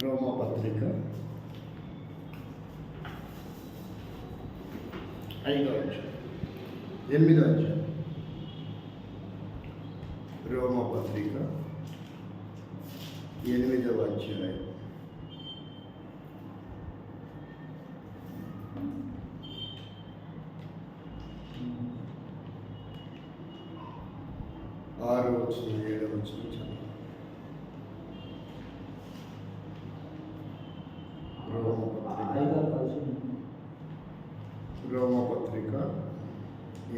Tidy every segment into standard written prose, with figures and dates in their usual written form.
రోమపత్రిక 5వ అధ్యాయం 8వ అధ్యాయం రోమపత్రిక 8వ అధ్యాయం 6వ వచనం 7వ వచనం చదవండి. రోమపత్రిక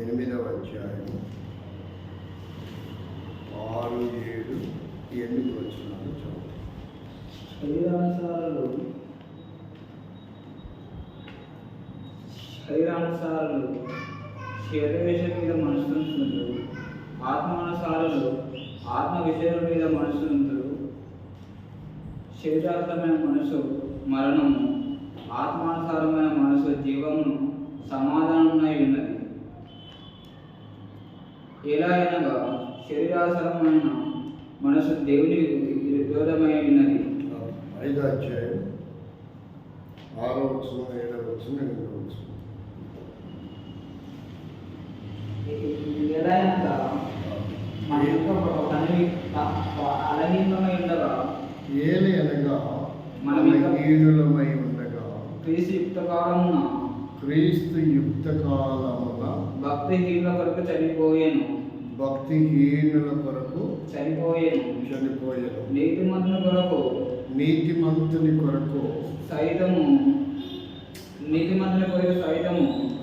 8వ అధ్యాయం 6, 7, 8 వచనాలు చదవండి. శరీరానుసారులు శరీర విషయం మీద మనసుంటారు, ఆత్మానుసారులు ఆత్మ విషయం మీద మనసుంటారు. శరీరానుసారమైన మనసు మరణము, ఆత్మానుసారమైన మనసు జీవమును సమాధానమై ఉన్నది. ఎలా అనగా శరీరానుసారమైన మనసు దేవుని విరోధమై ఉన్నది. 5వ అధ్యాయం 6వ వచనం 7వ వచనం 8వ వచనం. ఎలా అనగా మన యొక్క అలహీనమై ఉండగా, ఏలి అనగా మనం హీనులమై ఉండగా, క్రీస్తు యుక్త కాలమున క్రీస్తు యుక్త కాలమున భక్తిహీనుల కొరకు చనిపోయాను, భక్తిహీనుల కొరకు చనిపోయాను. నీతిమంతుని కొరకు నీతిమంతుని కొరకు సైతము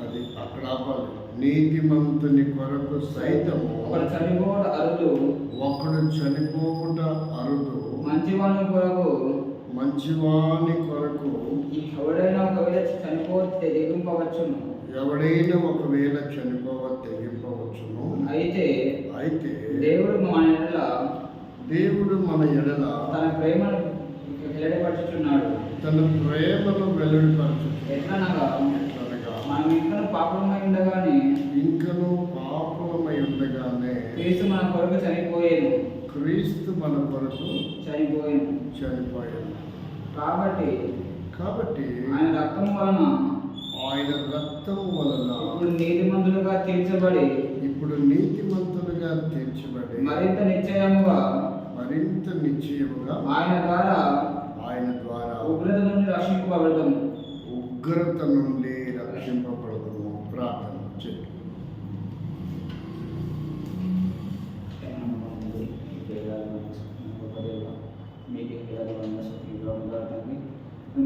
అది అక్కడ ఆపాలి. నీతిమంతుని కొరకు సైతము ఒకడు చనిపోవట అరుదు, మంచివాని కొరకు ఎవడైనా ఒకవేళ చనిపోతే తెగింపవచ్చును. అయితే దేవుడు మన ఎడల తన ప్రేమను వెల్లడిపరుచుచున్నాడు. ఎట్లనగా మనం ఇంకను పాపలమై ఉండగానే క్రీస్తు మన కొరకు చనిపోయాను. కాబట్టి ఆయన రక్తం వలన ఇప్పుడు నీతిమంతులుగా తీర్చబడి మరింత నిశ్చయముగా ఆయన ద్వారా ఉగ్రత నుండి రక్షింపబడతాము. ప్రార్థన చేయండి.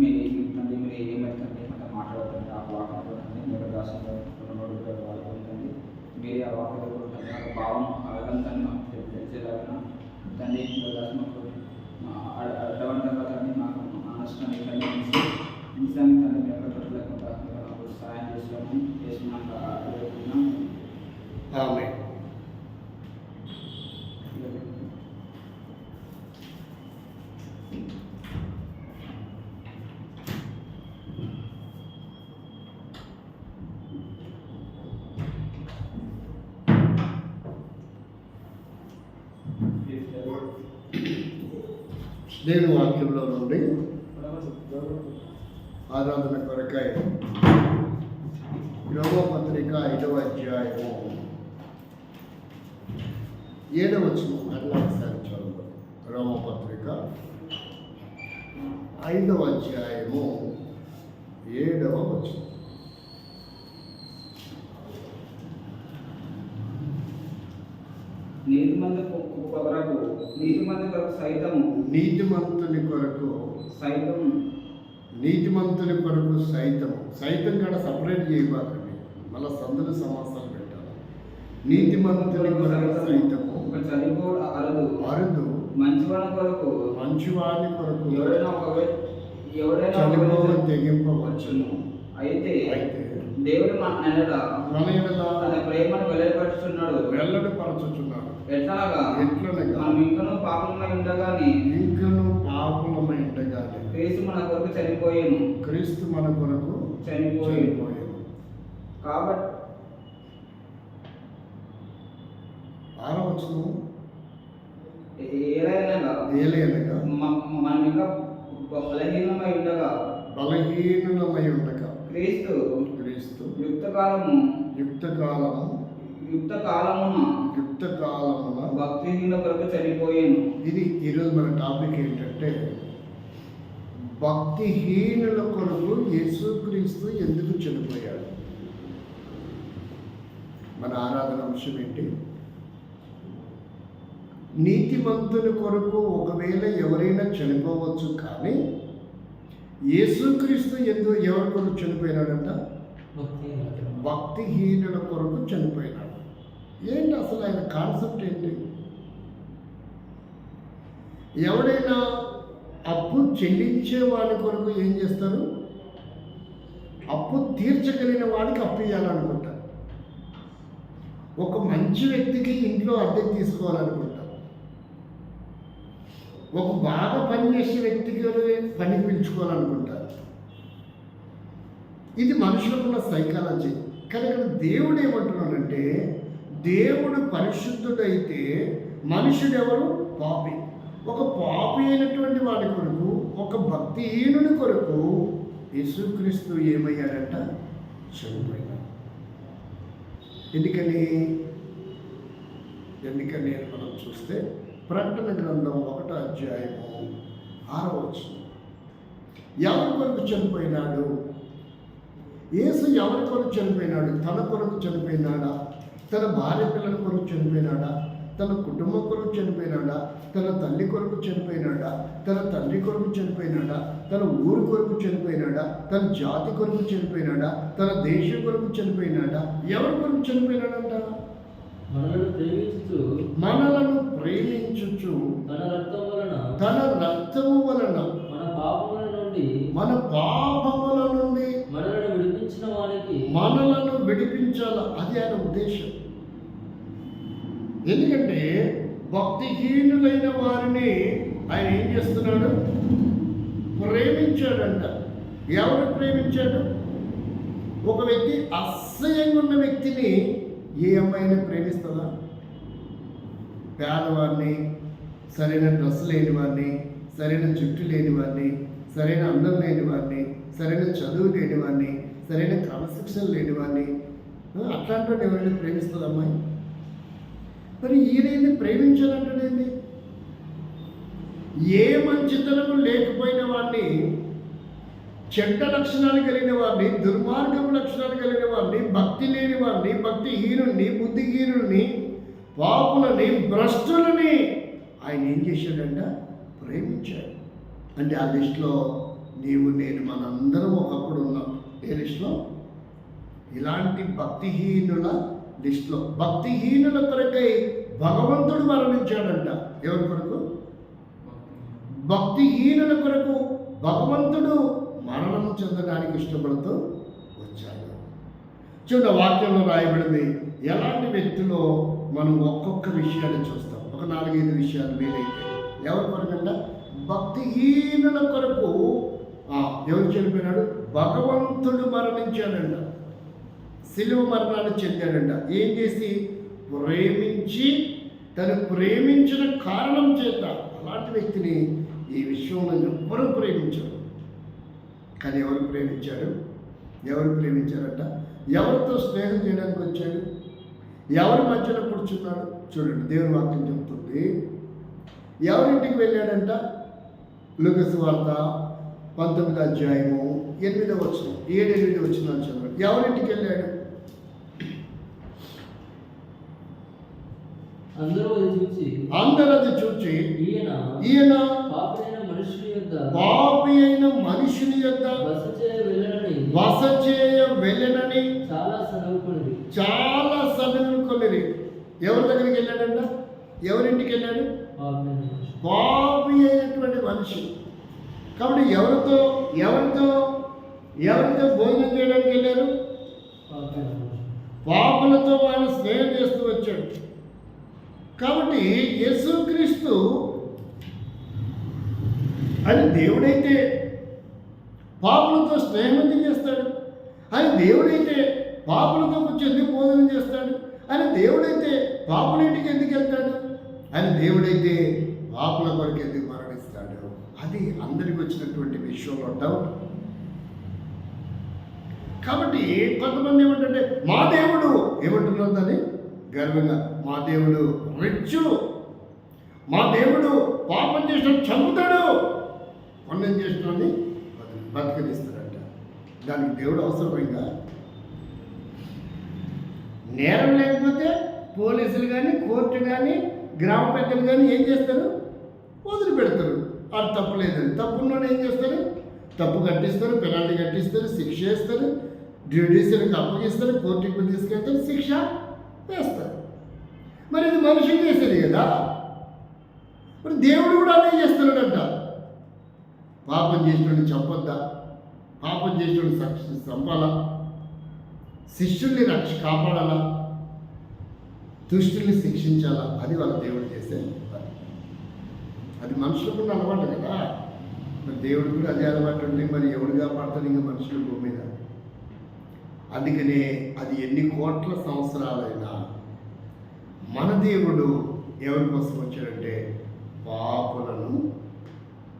మీరు ఏమైతుంది మాట్లాడుతుంది ఆ వాకండి మీరు రాష్ట్రండి మీరే ఆ వాకలు భావం అడగంతాన్ని మాకు తెలిసేలాగా తండ్రి అడ్డవంటంగా తండ్రి మాకు ఆ నష్టాన్ని నిజాన్ని తండ్రి మేము పెట్టలేకుండా మాకు సహాయం చేసినాక అడుగుతున్నాం. దేవుని వాక్యంలో నుండి ఆరాధన కొరకై రోమపత్రిక 5వ అధ్యాయము 7వ వచనం అట్లా ఒకసారి చదువు. రోమపత్రిక 5వ అధ్యాయము 7వ వచనం. నీతిమంతుని కొరకు సైతం కూడా సపరేట్ చేయబాకండి, మళ్ళీ సందులు సమాసాలు పెట్టాలి. నీతిమంతుని కొరకు సైతము అరుదు, మంచివాని కొరకు చనిపోవడం తెగింపవచ్చును. అయితే దేవుడు మన తన ప్రేమను వెల్లడిపరుచుచున్నాడు. ఎట్లనగా మనం ఇంకనూ పాపలమై ఉండగానే క్రీస్తు మన కొరకు చనిపోయాను. కాబట్టి 6వ వచనం ఏలైనగా మనం ఇంకా బలహీనమై ఉండగా బలహీనమై ఉండగా క్రీస్తు క్రీస్తు యుక్త కాలమున భక్తిహీనుల కొరకు చనిపోయాను. ఇది ఈరోజు మన టాపిక్ ఏంటంటే భక్తిహీనుల కొరకు యేసుక్రీస్తు ఎందుకు చనిపోయాడు. మన ఆరాధన అంశం ఏంటి? నీతిమంతుని కొరకు ఒకవేళ ఎవరైనా చనిపోవచ్చు, కానీ యేసుక్రీస్తు ఎవరి కొరకు చనిపోయినాడంట? భక్తిహీనుల కొరకు చనిపోయినాడు. ఏంటి అసలు ఆయన కాన్సెప్ట్ ఏంటి? ఎవడైనా అప్పు చెల్లించే వాడి కొరకు ఏం చేస్తారు? అప్పు తీర్చగలిగిన వాడికి అప్పు ఇవ్వాలనుకుంటారు. ఒక మంచి వ్యక్తికి ఇంట్లో అద్దెకు తీసుకోవాలనుకుంటారు. ఒక బాగా పనిచేసే వ్యక్తికి పనికి పిలుచుకోవాలనుకుంటారు. ఇది మనుషులకున్న సైకాలజీ. కానీ ఇక్కడ దేవుడు ఏమంటున్నాడంటే, దేవుడు పరిశుద్ధుడైతే మనుషుడు ఎవరు? పాపి. ఒక పాపి అయినటువంటి వాడి కొరకు, ఒక భక్తిహీనుని కొరకు యేసుక్రీస్తు ఏమయ్యాడంట? చనిపోయినాడు. ఎందుకని మనం చూస్తే ప్రకటన గ్రంథం 1వ అధ్యాయము 6వ వచనం. ఎవరి కొరకు చనిపోయినాడు? యేసు ఎవరి కొరకు చనిపోయినాడు? తన కొరకు చనిపోయినాడా? తన భార్య పిల్లల కొరకు చనిపోయినాడా? తన కుటుంబం కొరకు చనిపోయినాడా? తన తల్లి కొరకు చనిపోయినాడా? తన తండ్రి కొరకు చనిపోయినాడా? తన ఊరు కొరకు చనిపోయినాడా? తన జాతి కొరకు చనిపోయినాడా? తన దేశం కొరకు చనిపోయినాడా? ఎవరి కొరకు చనిపోయినాడంట? మనలను ప్రేమించుచు తన రక్తము వలన మన పాపముల నుండి మనలను విడిపించాల. అది ఆయన ఉద్దేశం. ఎందుకంటే భక్తిహీనులైన వారిని ఆయన ఏం చేస్తున్నాడు? ప్రేమించాడంట. ఎవరు ప్రేమించాడు? ఒక వ్యక్తి అసహ్యంగా ఉన్న వ్యక్తిని ఏ అమ్మాయిని ప్రేమిస్తుందా? పేదవాడిని, సరైన డ్రెస్ లేని వాడిని, సరైన జుట్టు లేని వాడిని, సరైన అందం లేని వాడిని, సరైన చదువు లేని వాడిని, సరైన క్రమశిక్షణ లేని వాడిని, అట్లాంటి వాడిని ఎవరైనా ప్రేమిస్తుంది అమ్మాయి? మరి ఈయన ప్రేమించాలంటేంది? ఏ మంచితనము లేకపోయిన వాడిని, చెడ్డ లక్షణాలు కలిగిన వాడిని, దుర్మార్గపు లక్షణాలు కలిగిన వాడిని, భక్తి లేని వాడిని, భక్తిహీనుడిని, బుద్ధిహీనుడిని, పాపులని, భ్రష్టులని ఆయన ఏం చేశాడంట? ప్రేమించాడు. అంటే ఆ లిస్టులో నీవు నేను మనందరం ఒకప్పుడు ఉన్నాం. ఏ లిస్టులో? ఇలాంటి భక్తిహీనుల లిస్టులో. భక్తిహీనుల కొరకై భగవంతుడు మరణించాడంట. ఎవరి కొరకు? భక్తిహీనుల కొరకు భగవంతుడు మరణం చెందడానికి ఇష్టపడుతూ వచ్చాడు. చూడ వాక్యంలో రాయబడింది. ఎలాంటి వ్యక్తిలో మనం ఒక్కొక్క విషయాన్ని చూస్తాం. ఒక 4-5 విషయాలు వీలైతే. ఎవరి కొరకంట? భక్తిహీనుల కొరకు ఎవరు చనిపోయినాడు? భగవంతుడు మరణించాడంట. శిలువ మరణాన్ని చెందాడంట. ఏం చేసి? ప్రేమించి, తను ప్రేమించిన కారణం చేత. అలాంటి వ్యక్తిని ఈ విశ్వంలో ఎవ్వరూ ప్రేమించారు. కానీ ఎవరు ప్రేమించాడు? ఎవరు ప్రేమించారట? ఎవరితో స్నేహం చేయడానికి వచ్చాడు? ఎవరి మధ్యలో కూర్చున్నాడు? చూడండి, దేవుని వాక్యం చెప్తుంది. ఎవరింటికి వెళ్ళాడంట? లూకా సువార్త 19వ అధ్యాయము 8వ వచనం, 7-8 వచనాలు చదవండి. ఎవరింటికి వెళ్ళాడు? అందరూ అది చూచి ఈయన పాపి అయిన మనుషుని యొద్ద బస చేయ వెళ్ళనని చాలా సనుగుకొనిరి. ఎవరి దగ్గరికి వెళ్ళాడంట? ఎవరింటికి వెళ్ళాడు? పాపి అయినటువంటి మనిషి. కాబట్టి ఎవరితో భోజనం చేయడానికి వెళ్ళారు? పాపులతో ఆయన స్నేహం చేస్తూ వచ్చాడు. కాబట్టి యేసుక్రీస్తు అని దేవుడైతే పాపులతో స్నేహం ఎందుకు చేస్తాడు? అని దేవుడైతే పాపులతో వచ్చి ఎందుకు భోజనం చేస్తాడు? అని దేవుడైతే పాపుల ఇంటికి ఎందుకు వెళ్తాడు? అని దేవుడైతే పాపుల కొరకు ఎందుకు మరణిస్తాడు? ప్రకటిస్తాడు. అది అందరికి వచ్చినటువంటి విషయంలో డౌట్. కాబట్టి కొంతమంది ఏమంటే మా దేవుడు ఏమంటున్నారు దాన్ని గర్వంగా, మా దేవుడు రిచ్చు, మా దేవుడు పాపం చేసిన చంపుతాడు, పుణ్యం చేసిన బతికనిస్తాడంట. దానికి దేవుడు అవసరమైందా? నేరం లేకపోతే పోలీసులు కానీ, కోర్టు కానీ, గ్రామ పెద్దలు కానీ ఏం చేస్తారు? వదిలిపెడతారు. అది తప్పు లేదని. తప్పున్నోడు ఏం చేస్తారు? తప్పు కట్టిస్తారు, పెనాల్టీ కట్టిస్తారు, శిక్ష వేస్తారు, జ్యుడిషియల్కి అప్పగిస్తారు, కోర్టుకు తీసుకెళ్తారు, శిక్ష వేస్తారు. మరి ఇది మనిషి చేసేది కదా. మరి దేవుడు కూడా అదే చేస్తున్నాడంట. పాపం చేసినోడిని చంపొద్దా? పాపం చేసినోడిని చంపాలా? శిష్యుల్ని కాపాడాలా? దుష్టుల్ని శిక్షించాలా? అది వాళ్ళ దేవుడు చేసే పని. అది మనుషులకు కూడా అలవాటు కదా. మరి దేవుడు కూడా అదే అలవాటు ఉంటే మరి ఎవడు కాపాడుతాడు ఇంకా మనుషుల భూమి మీద? అందుకనే అది ఎన్ని కోట్ల సంవత్సరాలైనా మన దేవుడు ఎవరి కోసం వచ్చాడంటే పాపులను.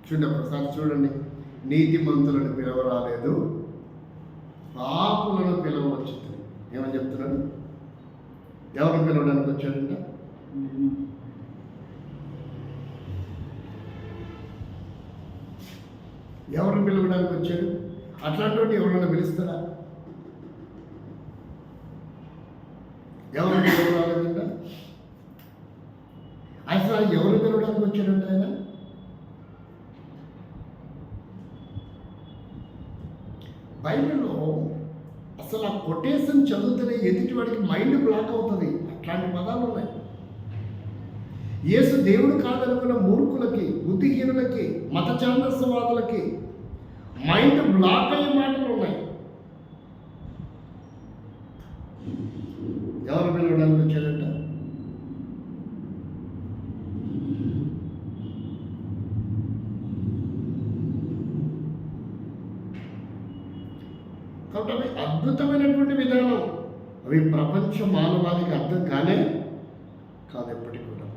చూడండి, ఒకసారి చూడండి. నీతిమంతులను పిలవరాలేదు, పాపులను పిలవచ్చు. ఏమని చెప్తున్నాడు? ఎవరిని పిలవడానికి వచ్చాడంట? ఎవరిని పిలవడానికి వచ్చాడు? అట్లాంటి ఎవరైనా పిలుస్తారా? ఎవరిని పిలవరాలేదంట? అసలు ఎవరు పిలవడానికి వచ్చాడంట ఆయన? బైబిల్లో అసలు ఆ కొటేషన్ చదువుతూనే ఎదుటి వాడికి మైండ్ బ్లాక్ అవుతుంది. అట్లాంటి పదాలు ఉన్నాయి. యేసు దేవుడు కాదనుకున్న మూర్ఖులకి, బుద్ధిహీనులకి, మత ఛాందస్యవాదులకి మైండ్ బ్లాక్ అయ్యే మాటలు ఉన్నాయి. ఎవరు పిలవడానికి వచ్చాడంట? కాబట్టి అవి అద్భుతమైనటువంటి విధానం. అవి ప్రపంచ మానవాళికి అర్థం కానే కాదు ఎప్పటికి కూడా.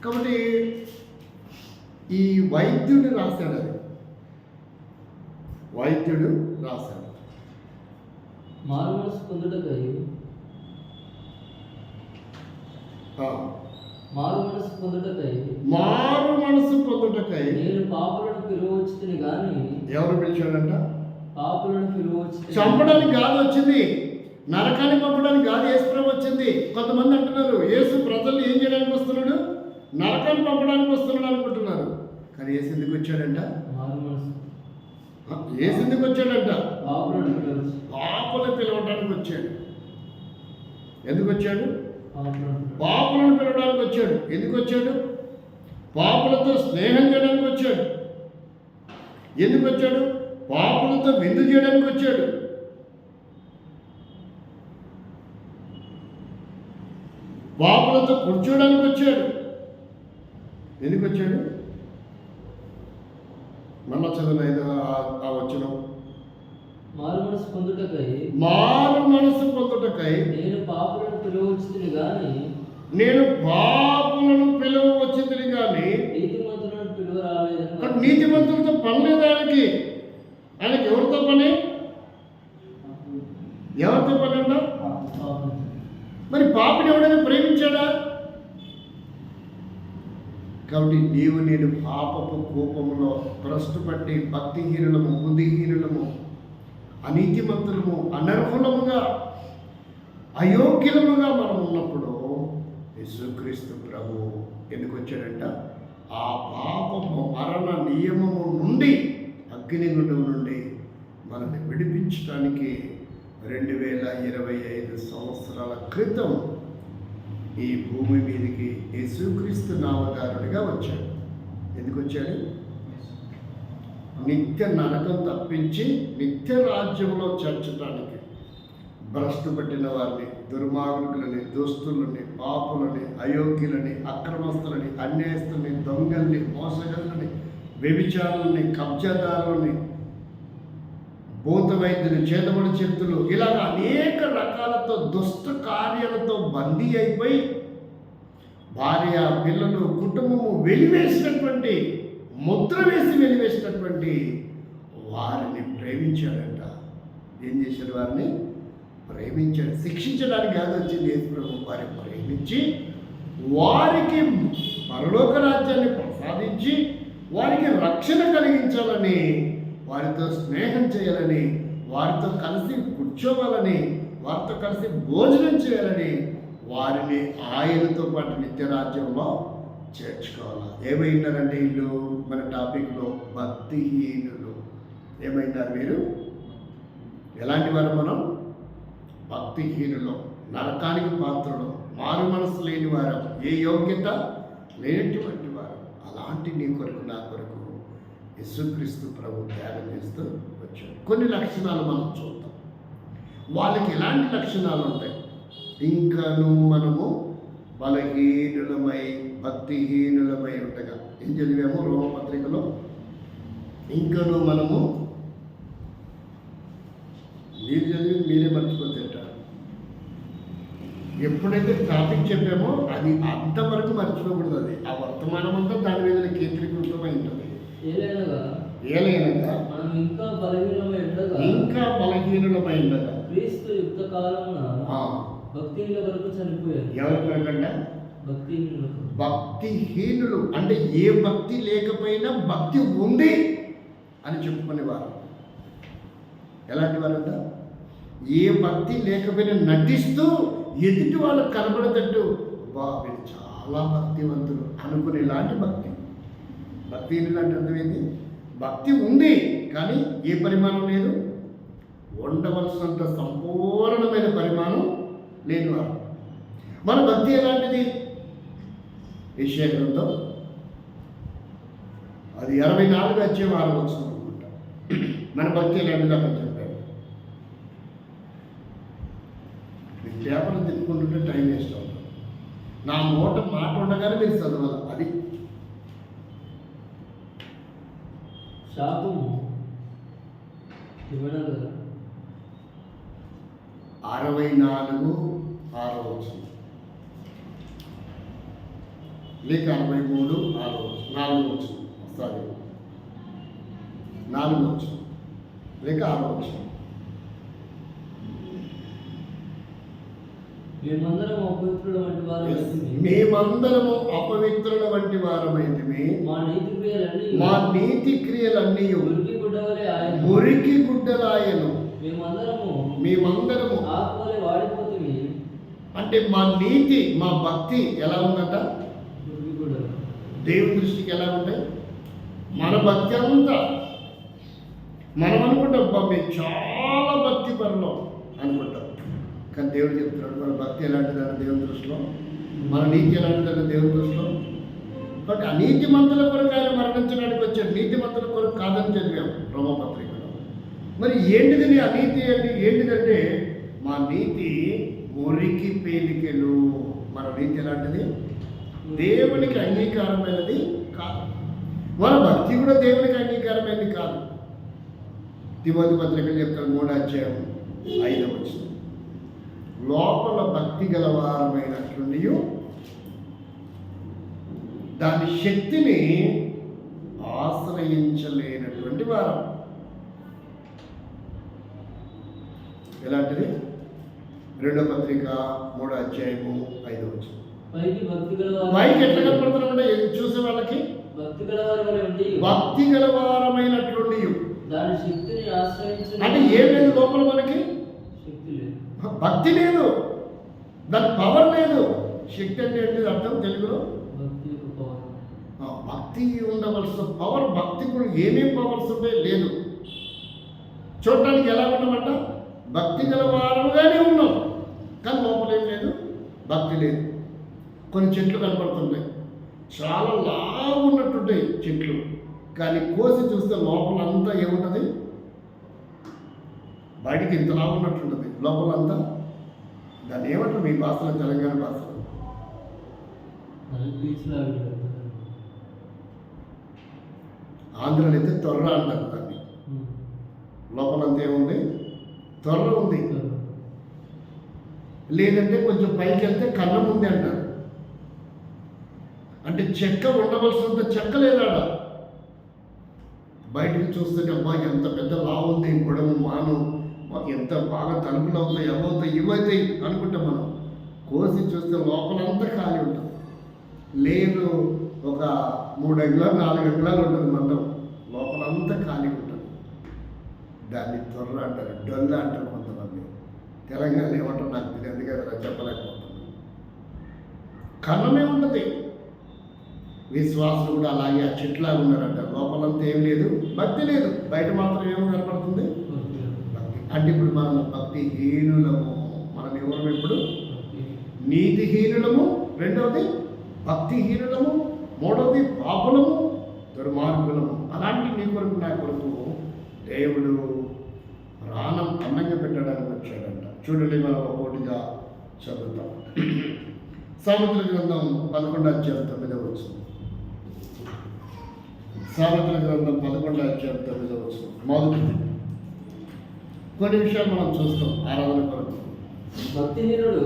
కాబట్టి ఈ వైద్యుడు రాశాడు, అది వైద్యుడు రాశాడు. మారు మనసు పొందుటకై నేను పాపులను పిలువచ్చుని గాని. ఎవరు పిలిచాడంట? పాపులను పిలువచ్చు. చంపడానికి కాదు వచ్చింది, నరకాన్ని పంపడానికి కాదు యేసుప్రభు వచ్చింది. కొంతమంది అంటున్నారు యేసు ప్రజల్ని ఏం చేయడానికి వస్తున్నాడు? నరకాన్ని పంపడానికి వస్తున్నాడు అనుకుంటున్నారు. కానీ యేసు ఎందుకు వచ్చాడంట? యేసు ఎందుకు వచ్చాడంట? పాపులను పిలవడానికి వచ్చాడు. ఎందుకు వచ్చాడు? పాపులను పిలవడానికి వచ్చాడు. ఎందుకు వచ్చాడు? పాపులతో స్నేహం చేయడానికి వచ్చాడు. ఎందుకు వచ్చాడు? పాపులతో విందు చేయడానికి వచ్చాడు. పాపులతో కూర్చోడానికి వచ్చాడు. ఎందుకు వచ్చాడు? మళ్ళా చదువు ఆ వచనం. మారు మనసు పొందుటకై నేను పాపులను పిలువచ్చుని గాని నీతిమంతులను పిలువరాలేదు. నీతిమంతులతో పని లేదు ఆయనకి. ఆయనకి ఎవరితో పని? ఎవరితో పని అన్నా? మరి పాపని ఎవడైనా ప్రేమించాడా? కాబట్టి నీవు నేను పాపపు కోపములో భ్రష్టుపట్టి భక్తిహీనులము, బుద్ధిహీనులము, అనీతిమంతులము, అనర్హులముగా, అయోగ్యులముగా మనం ఉన్నప్పుడు యేసుక్రీస్తు ప్రభు ఎందుకు వచ్చాడంట? ఆ పాపము మరణ నియమము నుండి, అగ్నిగుండం నుండి మనల్ని విడిపించడానికి 2025 సంవత్సరాల క్రితం ఈ భూమి మీదకి యేసుక్రీస్తు నామధారుడిగా వచ్చాడు. ఎందుకు వచ్చాడు? నిత్య నరకం తప్పించి నిత్య రాజ్యంలో చేర్చడానికి, భ్రష్టు పట్టిన వారిని, దుర్మార్గులని, దుస్తులని, పాపులని, అయోగ్యులని, అక్రమస్తులని, అన్యాయస్తులని, దొంగల్ని, మోసగల్ని, వ్యభిచారులని, కబ్జాదారులని, భూత వైద్యులు, చేతబడి చెప్తులు, ఇలాగ అనేక రకాలతో దుష్ట కార్యాలతో బందీ అయిపోయి భార్య, పిల్లలు, కుటుంబము వెలివేసినటువంటి, ముద్ర వేసి వెలివేసినటువంటి వారిని ప్రేమించాడంట. ఏం చేశాడు? వారిని ప్రేమించాడు. శిక్షించడానికి కాదు వచ్చింది యేసు ప్రభు. వారిని ప్రేమించి వారికి పరలోక రాజ్యాన్ని ప్రసాదించి వారికి రక్షణ కలిగించాలని, వారితో స్నేహం చేయాలని, వారితో కలిసి కూర్చోవాలని, వారితో కలిసి భోజనం చేయాలని, వారిని ఆయనతో పాటు నిత్యరాజ్యంలో చేర్చుకోవాలి. ఏమైనారంటే వీళ్ళు మన టాపిక్లో భక్తిహీనులు. ఏమైనారు మీరు? ఎలాంటి వారు మనం? భక్తిహీనులు, నరకానికి పాత్రలు, మారు మనసు లేని వారు, ఏ యోగ్యత లేనటువంటి వారు. అలాంటి నీ కొరకు, నా కొరకు యేసుక్రీస్తు ప్రభు త్యాగం చేస్తూ వచ్చాడు. కొన్ని లక్షణాలు మనం చూద్దాం. వాళ్ళకి ఎలాంటి లక్షణాలు ఉంటాయి? ఇంకను మనము బలహీనులమై, భక్తిహీనులమై ఉండగా, ఏం చదివాము రోమపత్రికలో? ఇంకను మనము, మీరు చదివి మీరే మర్చిపోతుంటారు. ఎప్పుడైతే టాపిక్ చెప్పామో అది అంతవరకు మర్చిపోకూడదు. అది ఆ వర్తమానం అంతా దాని మీద కేంద్రీకృతమై ఉంటుంది. ఏలైనగా మనం ఇంకా బలహీనులమై ఉండగా క్రీస్తు యుక్త కాలమున భక్తిహీనుల కొరకు చనిపోయారు. ఎవరి కొరకంట? భక్తిహీనులు అంటే ఏ భక్తి లేకపోయినా భక్తి ఉంది అని చెప్పుకునేవారు. ఎలాంటి వారంట? ఏ భక్తి లేకపోయినా నటిస్తూ ఎదుటి వాళ్ళకు కనబడేటట్టు వీళ్ళు చాలా భక్తివంతులు అనుకునేలాంటి భక్తి. భక్తిహీనులు అంటే అర్థమైంది? భక్తి ఉంది కానీ ఏ పరిమాణం లేదు, ఉండవలసినంత సంపూర్ణమైన పరిమాణం లేనివారు. మన భక్తి ఎలాంటిది? యెషయా గ్రంథం అది 64 వచ్చే వారం వచ్చింది అనుకుంటా. మన భక్తి ఎలాంటిది అక్కడ చెప్పాడు. మీరు పేపర్లు తిప్పుకుంటుంటే టైం వేస్ట్ అవుతుంది. నా మాట ఉండగానే మీరు చదవాలి. అది శాపము ఇవ్వడం 64:6 లేక 43:4 సారీ 4 లేక 6 మేమందరము అపవిత్రుల వంటి మేమందరము అపవిత్రుల వంటి వారమైతిమి. మా నీతి క్రియలన్నీ మురికి గుడ్డలాయను. మేమందరము అంటే మా నీతి, మా భక్తి ఎలా ఉందట? దేవుని దృష్టికి ఎలా ఉంటాయి? మన భక్తి అంతా మనం అనుకుంటాం మేము చాలా భక్తి పరులు అనుకుంటాం. కానీ దేవుడు చెప్తున్నాడు మన భక్తి ఎలాంటిదన్న దేవుని దృష్టిలో, మన నీతి ఎలాంటిదన్న దేవుని దృష్టిలో. బట్ ఆ నీతి మంతుల కొరకు ఆయన మరణించడానికి వచ్చాడు. నీతి మంతుల కొరకు కాదని చదివాం రోమపత్రికలో. మరి ఏంటిది నీ అనీతి అంటే? ఏంటిదంటే మా నీతి మురికి పేలికలు. మన నీతి ఎలాంటిది? దేవునికి అంగీకారమైనది కాదు. మన భక్తి కూడా దేవునికి అంగీకారమైనది కాదు. తిమోతి పత్రికలు చెప్తారు 3:5 లోపల భక్తి గలవారమైనట్లుండి దాని శక్తిని ఆశ్రయించలేనటువంటి వారం. ఎలాంటిది? 2వ పత్రిక 3:5 పైకి ఎట్లా కనపడుతున్నామంటే చూసే వాళ్ళకి భక్తి గలవారమైనట్లుండి అంటే ఏం లేదు లోపల మనకి? భక్తి లేదు, దాని పవర్ లేదు. శక్తి అంటే ఏంటి అర్థం తెలుగులో? భక్తి ఉండవలసిన పవర్. భక్తి కూడా ఏమేమి పవర్స్ ఉంటాయి? లేదు. చూడటానికి ఎలా ఉన్నామంట? భక్తి గలవారముగానే ఉన్నాం కానీ లోపల ఏం లేదు, భక్తి లేదు. కొన్ని చెట్లు కనపడుతుంటాయి, చాలా లావు ఉన్నట్టుంటాయి చెట్లు, కానీ కోసి చూస్తే లోపల అంతా ఏముంటుంది? బయటికి ఇంత లావు ఉన్నట్టుంటుంది. లోపలంతా. దాన్ని ఏమంటారు మీ భాషలో, తెలంగాణ భాషలో? బీచ్ లాగా ఆంధ్రలో అయితే తొర్ర అంటారు దాన్ని. లోపలంతా ఏముంది? తొర్ర ఉంది. లేదంటే కొంచెం పైకి వెళ్తే కన్నం ఉంది అంటారు. అంటే చెక్క ఉండవలసినంత చెక్క లేదాడ. బయటికి చూస్తుంటే అబ్బా ఎంత పెద్ద లావు ఉంది, పొడవు మాను, ఎంత బాగా తలుపులు అవుతాయి, ఏమవుతాయి, ఇవవుతాయి అనుకుంటాం మనం. కోసి చూస్తే లోపలంతా ఖాళీ ఉంటుంది. లేదు ఒక 3 అంగుళాలు 4 అంగుళాలు ఉంటుంది మందం, లోపలంతా ఖాళీ ఉంటుంది. దాన్ని తొర్ర అంటారు, డొల్ల అంటారు కొంతమంది. తెలంగాణ ఏమంటారు నాకు తెలియదు కదా, చెప్పలేకపోతున్నాను. కన్నమే ఉంటుంది. విశ్వాసులు కూడా అలాగే ఆ చెట్లాగా ఉన్నారంట. లోపలంతా ఏం లేదు, భక్తి లేదు, బయట మాత్రం ఏమో కనపడుతుంది, భక్తి. అంటే ఇప్పుడు మనం భక్తిహీనులము. మనం ఎవరు? ఇప్పుడు నీతిహీనులము, రెండవది భక్తిహీనులము, మూడవది పాపులము, దుర్మార్గులము. అలాంటి నీ కొరకు నా కొరకు దేవుడు ప్రాణం అన్నంగా పెట్టడానికి వచ్చాడంట. చూడండి, మనం ఒకటిగా చదువుతాం. సామెతల గ్రంథం 11వ అధ్యాయం 9వ వచనం. సామెతల గ్రంథం 11వ అధ్యాయం 9వ వచనం. మొదటిది కొన్ని విషయాలు మనం చూస్తాం ఆరాధన కొరకు. భక్తిహీనుడు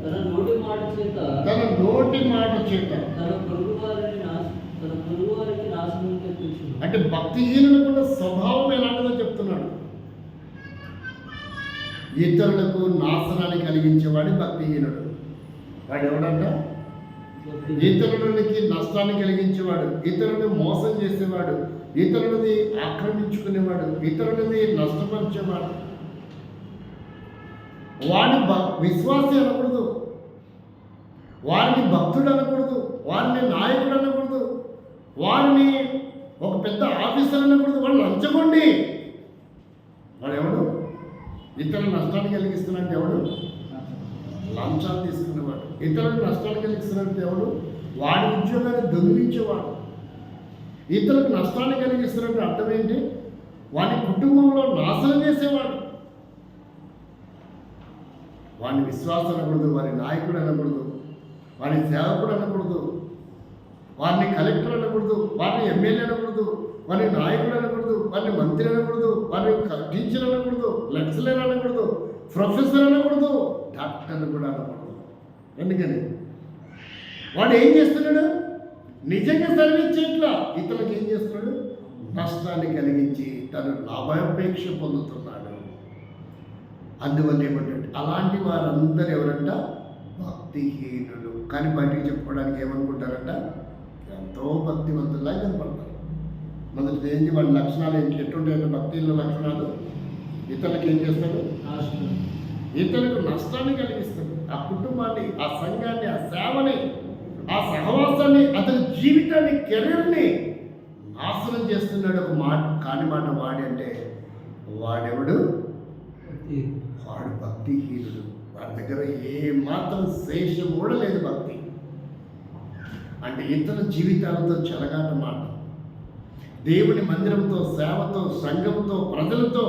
తన నోటి మాట చేత తన పొరుగు వారికి నాశనం తెప్పించును. అంటే భక్తిహీనులకు స్వభావం ఎలాంటిదో చెప్తున్నాడు. ఇతరులకు నాశనాన్ని కలిగించేవాడు భక్తిహీనుడు. వాడు ఎవడంట? ఇతరులకి నష్టాన్ని కలిగించేవాడు, ఇతరులను మోసం చేసేవాడు, ఇతరులని ఆక్రమించుకునేవాడు, ఇతరులని నష్టపరిచేవాడు. వాడిని విశ్వాసి అనకూడదు, వారిని భక్తుడు అనకూడదు, వారిని నాయకుడు అనకూడదు, వారిని ఒక పెద్ద ఆఫీసర్ అనకూడదు. వాడు లంచగొండి. వాడు ఎవడు? ఇతరులు నష్టాన్ని కలిగిస్తున్నట్టు ఎవడు? లంచాలు తీసుకునేవాడు. ఇతరులకు నష్టాలు కలిగిస్తున్నట్టు ఎవడు? వాడి ఉద్యోగాన్ని దొంగిలించేవాడు. ఇతరులకు నష్టాన్ని కలిగిస్తున్నట్టు అర్థం ఏంటి? వాడి కుటుంబంలో నాశనం చేసేవాడు. వాడిని విశ్వాసం అనకూడదు, వారి నాయకుడు అనకూడదు, వారి సేవకుడు అనకూడదు, వారిని కలెక్టర్ అనకూడదు, వారిని ఎమ్మెల్యే అనకూడదు, వారిని నాయకుడు అనకూడదు, వారిని మంత్రి అనకూడదు, వారిని టీచర్ అనకూడదు, లెక్చరర్ అనకూడదు, ప్రొఫెసర్ అనకూడదు, డాక్టర్ కూడా అనకూడదు. ఎందుకని? వాడు ఏం చేస్తున్నాడు? నిజంగా సర్వీస్ చేయట్లా, ఇతరులకు ఏం చేస్తున్నాడు? నష్టాన్ని కలిగించి తను లాభాపేక్ష పొందుతున్నాడు. అందువల్ల ఏమంటే అలాంటి వారందరూ ఎవరంట? భక్తిహీనులు. కానీ బయటికి చెప్పుకోవడానికి ఏమనుకుంటారంట? ఎంతో భక్తివంతుల్లా కనపడతారు. మొదటిది ఏంటి? వాడి లక్షణాలు ఏంటి? ఎట్టుంటాయంటే భక్తిలో లక్షణాలు. ఇతరులకు ఏం చేస్తాడు? ఇతరులకు నష్టాన్ని కలిగిస్తాడు. ఆ కుటుంబాన్ని, ఆ సంఘాన్ని, ఆ సేవని, ఆ సహవాసాన్ని, అతని జీవితాన్ని, కెరీర్ని నాశనం చేస్తున్నాడు. ఒక మాట కాని మాట వాడి అంటే వాడెవడు? వాడు భక్తిహీనుడు. వాడి దగ్గర ఏ మాత్రం శేషం కూడా లేదు భక్తి. అంటే ఇతర జీవితాలతో చెలగాట మాట, దేవుని మందిరంతో, సేవతో, సంఘంతో, ప్రజలతో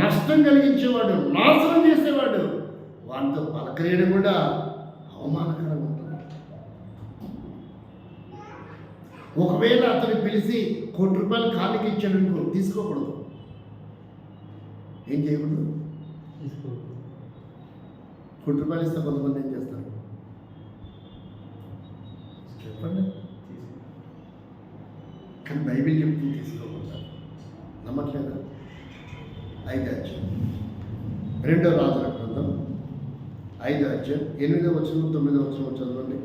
నష్టం కలిగించేవాడు, నాశనం చేసేవాడు. వాటితో పలకరేయడం కూడా అవమానకరంగా ఉంటుంది. ఒకవేళ అతను పిలిచి ₹1 కానుక ఇచ్చాడు, తీసుకోకూడదు. ఏం చేయకూడదు? ₹1 ఇస్తే కొంతమంది ఏం చేస్తారు చెప్పండి? కానీ బైబిల్ చెప్తుంది తీసుకోకూడదు. నమ్మట్లేదా? 5వ అధ్యాయం 2వ రాజుల గ్రంథం 5వ అధ్యాయం 8వ వచనం 9వ వచనం చదవండి.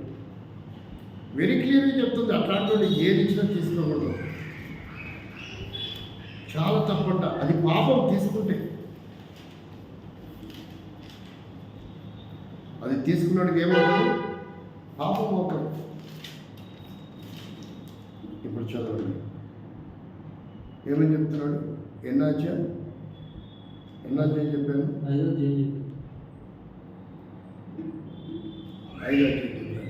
వెరీ క్లియర్గా చెప్తుంది. అట్లాంటి ఏది ఇచ్చినా తీసుకోకూడదు. చాలా తప్పంట. అది పాపం. తీసుకుంటే అది తీసుకున్నాడికి ఏమవుతుంది? పాపం అవుతుంది. ఇప్పుడు చదవండి ఏమని చెప్తున్నాడు? ఎన్నో అధ్యాయం చెప్పాను? 5వ అధ్యాయం. 5వ అధ్యాయం చెప్పాను.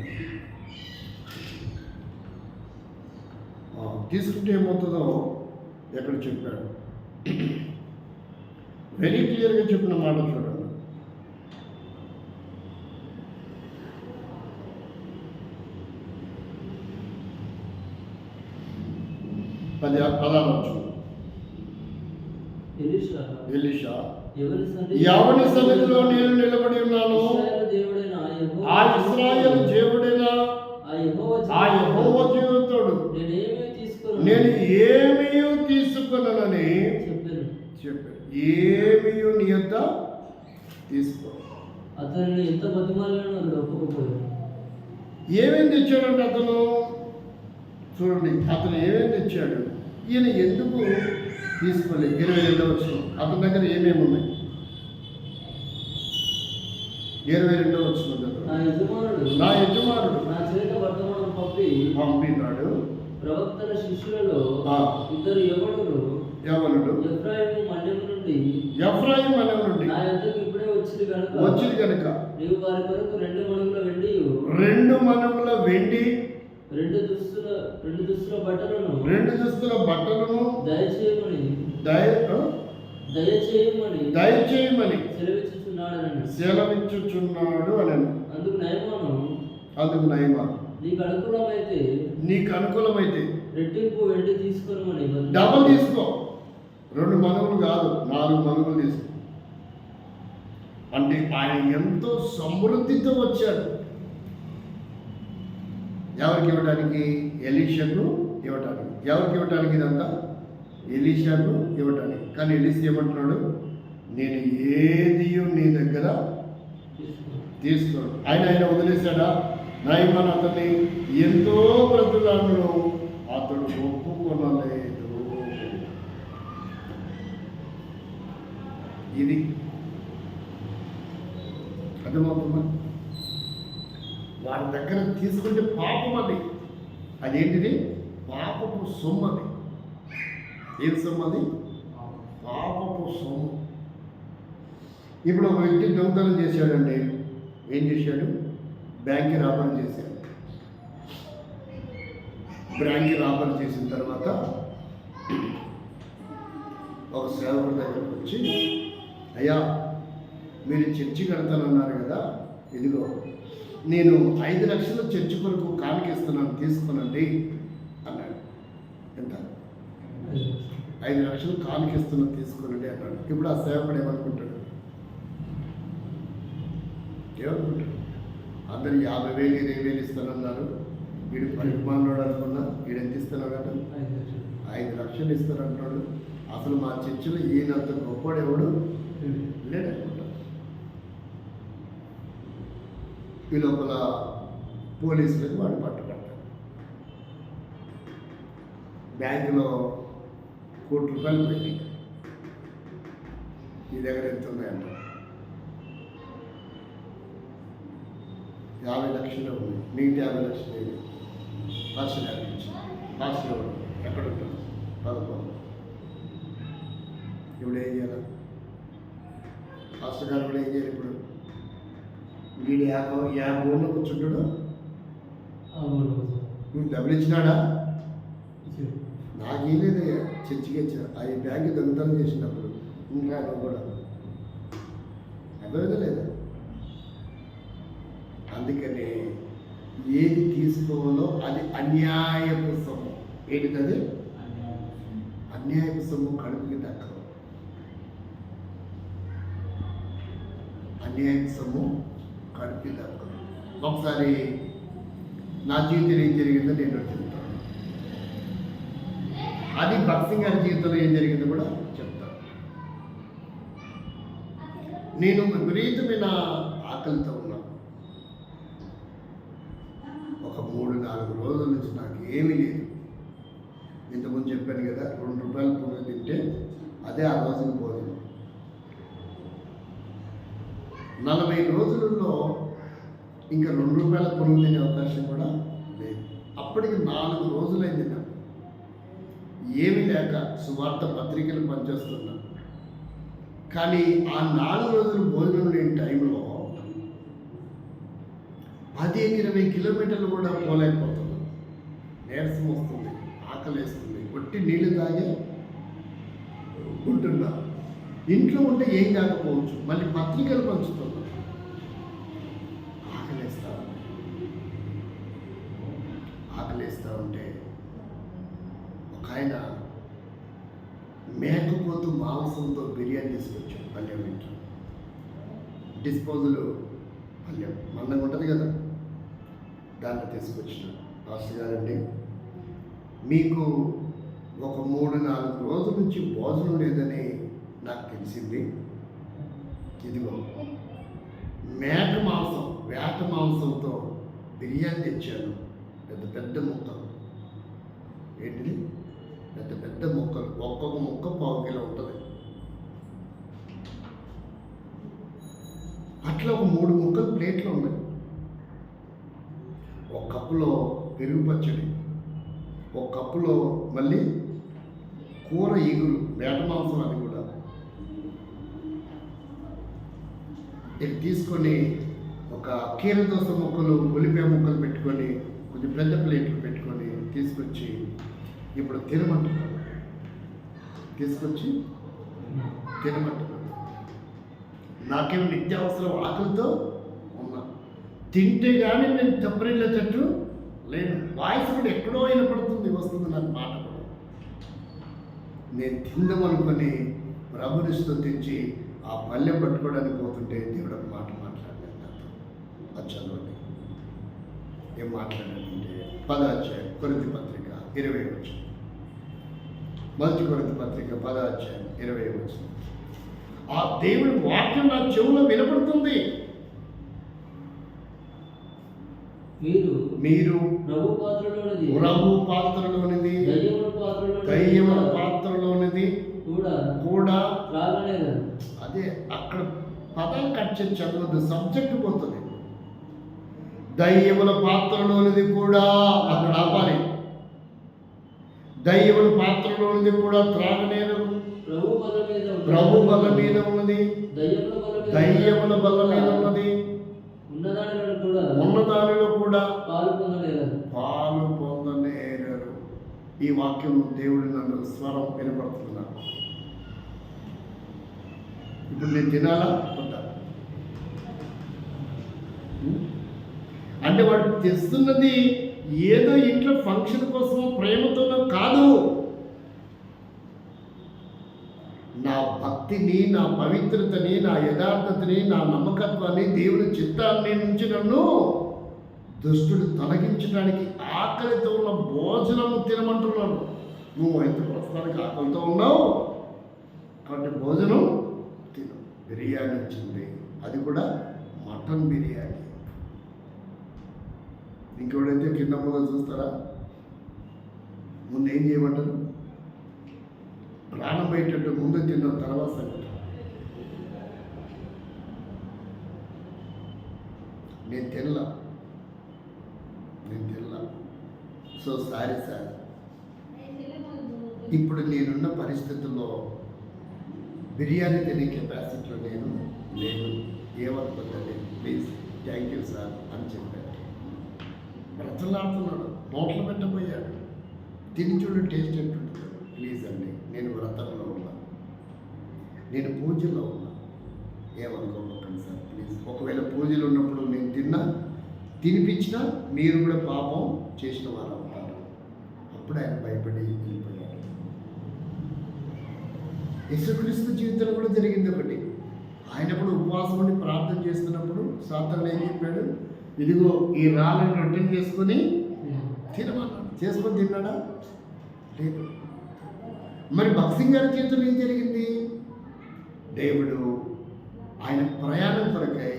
తీసుకుంటే ఏమవుతుందో ఎక్కడ చెప్పాడు? వెరీ క్లియర్గా చెప్పిన మాట చూడండి. పదాలు ఎలీషా ఎవరి సన్నిధిలో నేను నిలబడి ఉన్నాను, ఆ ఇశ్రాయేలు దేవుడైన ఆ యెహోవా జీవితోడు నేను ఏమీ తీసుకున్నానని చెప్పాను. ఏమీ నీ యొద్ద తీసుకో. అతన్ని ఎంత బతిమాలను ఒప్పుకోపోయాడు. ఏమేమి తెచ్చాడంటే అతను చూడండి, అతను ఏమేమి తెచ్చాడు, ఈయన ఎందుకు తీసుకోలేదు? 22వ వచనం అతని దగ్గర ఏమేమి ఉన్నాయి? 22వ వచనం నా యజమానుడు నా చేత వర్తమానం పంపినాడు. ప్రవక్తల శిష్యులలో ఇద్దరు యవనులు ఎఫ్రాయిము మన్యం నుండి నా యొద్దకు ఇప్పుడే వచ్చింది కనుక నీవు వారి కొరకు 2 మణుగుల వెండి 2 దుస్తుల బట్టలను దయచేయమని సెలవిచ్చుచున్నాడు అని. అందుకు నయమాను నీకు అనుకూలమైతే రెట్టింపు వెండి తీసుకోమని, డబల్ తీసుకో, 2 మనుగులు కాదు 4 మనుగులు తీసుకో. అంటే ఆయన ఎంతో సమృద్ధితో వచ్చాడు. ఎవరికి ఇవ్వడానికి? ఎలీషాకు ఇవ్వటానికి. ఎవరికి ఇవ్వటానికి? ఇదంతా ఎలీషాకు ఇవ్వటానికి. కానీ ఎలీషా ఏమంటున్నాడు? నేను ఏది నీ దగ్గర తీసుకోడు. ఆయన వదిలేశాడా? నయమాన్ అతన్ని ఎంతో బ్రతులను అతడు ఒప్పుకొనలేదు. ఇది అర్థమవుతుందా? వారి దగ్గర తీసుకుంటే పాపం అది. అదేంటిది? పాపపు సొమ్ము అది. ఏం సొమ్ము అది? పాపపు సొమ్ము. ఇప్పుడు ఒక వ్యక్తి దొంగతనం చేశాడండి. ఏం చేశాడు? బ్యాంక్కి రాబరీ చేశాడు. బ్యాంక్కి రాబరీ చేసిన తర్వాత ఒక సేవకుడి దగ్గరకు వచ్చి, అయ్యా మీరు చర్చి కడతానన్నారు కదా, ఇదిగో నేను 5 లక్షలు చర్చి కొరకు కానుకిస్తున్నాను, తీసుకోనండి అన్నాడు. ఎంత? 5 లక్షలు కానుకిస్తున్నాను, తీసుకోనండి అన్నాడు. ఇప్పుడు ఆ సేవకుడు ఏమనుకుంటాడు? అందరు 50,000 20,000 ఇస్తానన్నారు. వీడు పరిమాణోడు అనుకున్నా, వీడు ఎంత ఇస్తున్నాడు? 5 లక్షలు ఇస్తానంటున్నాడు. అసలు మా చర్చిలో ఈయనంత గొప్పవాడెవడు లేడనుకుంటా. ఈ లోపల పోలీసులకు వాడు పట్టుబడతాడు. బ్యాంకులో ₹1 కోటి పెట్టి ఈ దగ్గర ఎంత ఉన్నాయంట? 50 లక్షలు ఉన్నాయి. మిగతా 50 లక్షలు లేదు. పాస్టర్ గారికి ఇచ్చింది. పాస్టర్ ఎక్కడ ఉంటుంది? 11. ఇప్పుడు ఏం చేయాలి? పాస్టర్ గారు కూడా ఏం చేయాలి? ఇప్పుడు వీడు 50 ఊళ్ళో కూర్చుంటాడు. నువ్వు డబ్బులు ఇచ్చినాడా? నాకేం లేదు, చర్చికి ఇచ్చిన. అది బ్యాంక్ దొంగతనం చేసినప్పుడు ఇంకా కూడా అర్థమైతే లేదా? అందుకని ఏది తీసుకోవాలో అది అన్యాయపు సొమ్ము. ఏంటిది అది? అన్యాయపు సొమ్ము కడుపుకి దక్కదు. అన్యాయపు సొమ్ము కడుపుకి దక్కదు. ఒకసారి నా జీవితంలో ఏం జరిగిందో నేను చెప్తాను. అది భక్సింగ్ గారి జీవితంలో ఏం జరిగిందో కూడా చెప్తాను. నేను విపరీతమైన ఆకలితో ఉన్నాను. ఒక 3-4 రోజుల నుంచి నాకు ఏమీ లేదు. ఇంతకుముందు చెప్పాను కదా, ₹2 పునుగు తింటే అదే ఆ రోజుకి భోజనం. 40 రోజులలో ఇంకా ₹2 పునుగు తినే అవకాశం కూడా లేదు. అప్పటికి 4 రోజులైంది నాకు ఏమీ లేక సువార్త పత్రికలు పనిచేస్తున్నా. కానీ ఆ 4 రోజులు భోజనం లేని టైంలో 15-20 కిలోమీటర్లు కూడా పోలేకపోతున్నాను. నీరసం వస్తుంది, ఆకలి వేస్తుంది, కొట్టి నీళ్ళు తాగే ఉంటున్నా. ఇంట్లో ఉంటే ఏం కాకపోవచ్చు, మళ్ళీ పత్రికలు పంచుతున్నాం. ఆకలిస్తా ఉంటే ఒక ఆయన మేకపోతు మాంసంతో బిర్యానీ తీసుకొచ్చాడు పల్లెం ఇంట్లో. డిస్పోజల్ పల్లెం మందంగా ఉంటుంది కదా, దాన్ని తీసుకొచ్చినాడు. పాస్టర్ గారండి, మీకు ఒక 3-4 రోజుల నుంచి భోజనం లేదని నాకు తెలిసింది. ఇదిగో వేట మాంసంతో బిర్యానీ తెచ్చాను. పెద్ద పెద్ద ముక్కలు, ఏంటిది పెద్ద పెద్ద ముక్కలు, ఒక్కొక్క ముక్క 1/4 కిలో ఉంటుంది. అట్లా ఒక 3 ముక్కలు ప్లేట్లో ఉన్నాయి. ఒక కప్పులో పెరుగు పచ్చడి, ఒక కప్పులో మళ్ళీ కూర ఈగురు, వేట మాంసం, అది కూడా. ఇది తీసుకొని ఒక కీరదోస ముక్కలు, ఉల్లిపాయ ముక్కలు పెట్టుకొని కొంచెం పెద్ద ప్లేట్లు పెట్టుకొని తీసుకొచ్చి ఇప్పుడు తినమంటున్నాడు. తీసుకొచ్చి తినమంటున్నాడు. నాకేమో నిత్యావసరం ఆకలితో ఉన్నా, తింటే కానీ నేను తప్పరిల్లేటట్టు లేను. వాయిస్ కూడా ఎక్కడో వినపడుతుంది, వస్తుంది నాకు మాట కూడా. నేను తిందామనుకొని ప్రభుని స్తుతించి ఆ పల్లెం పట్టుకోవడానికి పోతుంటే దేవుడు ఒక మాట మాట్లాడాడు నాతో. అది చదవండి. ఏం మాట్లాడాడంటే 10వ అధ్యాయం కొరింథీ పత్రిక 20వ వచనం. మొదటి కొరింథీ పత్రిక 10వ అధ్యాయం 20వ వచనం. ఆ దేవుడి వాక్యం నా చెవులో వినపడుతుంది. మీరు ప్రభు పాత్రలోనిది, దయ్యముల పాత్రలోనిది కూడా. అదే అక్కడ పదం కట్ చేసి చదవద్దు, సబ్జెక్ట్ పోతుంది. దయ్యముల పాత్రలోనిది కూడా, అక్కడ ఆపాలి. దయ్యముల పాత్రలోనిది కూడా త్రాగనేరు. ప్రభు బల్ల మీద ఉన్నది, దయ్యముల బల్ల మీద ఉన్నది, ఉన్నదానిలో కూడా పాలు పొందనేరరు. ఈ వాక్యం దేవుడు నన్ను స్వరం వినపడుతున్నాను. ఇప్పుడు నేను తినాలా వద్దా? అంటే వాడు తెస్తున్నది ఏదో ఇంట్లో ఫంక్షన్ కోసం ప్రేమతోనో కాదు. నా భక్తిని, నా పవిత్రతని, నా యథార్థతని, నా నమ్మకత్వాన్ని, దేవుని చిత్తాన్ని నుంచి నన్ను దుష్టుడు తొలగించడానికి ఆకలితో ఉన్న భోజనము తినమంటున్నాడు. నువ్వు అయితే ప్రస్తుతానికి ఆకలితో ఉన్నావు కాబట్టి భోజనం తిను. బిర్యానీ వచ్చింది, అది కూడా మటన్ బిర్యానీ. ఇంకెవడైతే కింద ముందు చూస్తారా? ముందు ఏం చేయమంటారు? ప్రాణం బయటట్టు ముందు తిన్న తర్వాత సంగతి. నేను తినలా. సో సారీ సార్, ఇప్పుడు నేనున్న పరిస్థితుల్లో బిర్యానీ తినే కెపాసిటీలో నేను లేను. ఏమనుకుందండి, ప్లీజ్ థ్యాంక్ యూ సార్ అని చెప్పాను. బ్రతలాడుతున్నాడు, నోట్లో పెట్టబోయాడు. తిని చూడు టేస్ట్ ఎట్టుంటుంది. ప్లీజ్ అండి, నేను వ్రతంలో ఉన్నా, నేను పూజలో ఉన్నా, ఏమనుకోకండి సార్ ప్లీజ్. ఒకవేళ పూజలు ఉన్నప్పుడు నేను తినిపించినా మీరు కూడా పాపం చేసిన వారు అవుతారు. అప్పుడు ఆయన భయపడి వెళ్ళిపోయాడు. యేసుక్రీస్తు జీవితంలో కూడా జరిగింది ఒకటి. ఆయన కూడా ఉపవాసం ఉండి ప్రార్థన చేస్తున్నప్పుడు సాతాను ఏం చెప్పాడు? ఇదిగో ఈ రాళ్ళని రొట్టెని చేసుకొని తినమన్నాడు. చేసుకొని తిన్నాడా? లేదు. మరి భక్సింగ్ గారి చేతుల్లో ఏం జరిగింది? దేవుడు ఆయన ప్రయాణం కొరకై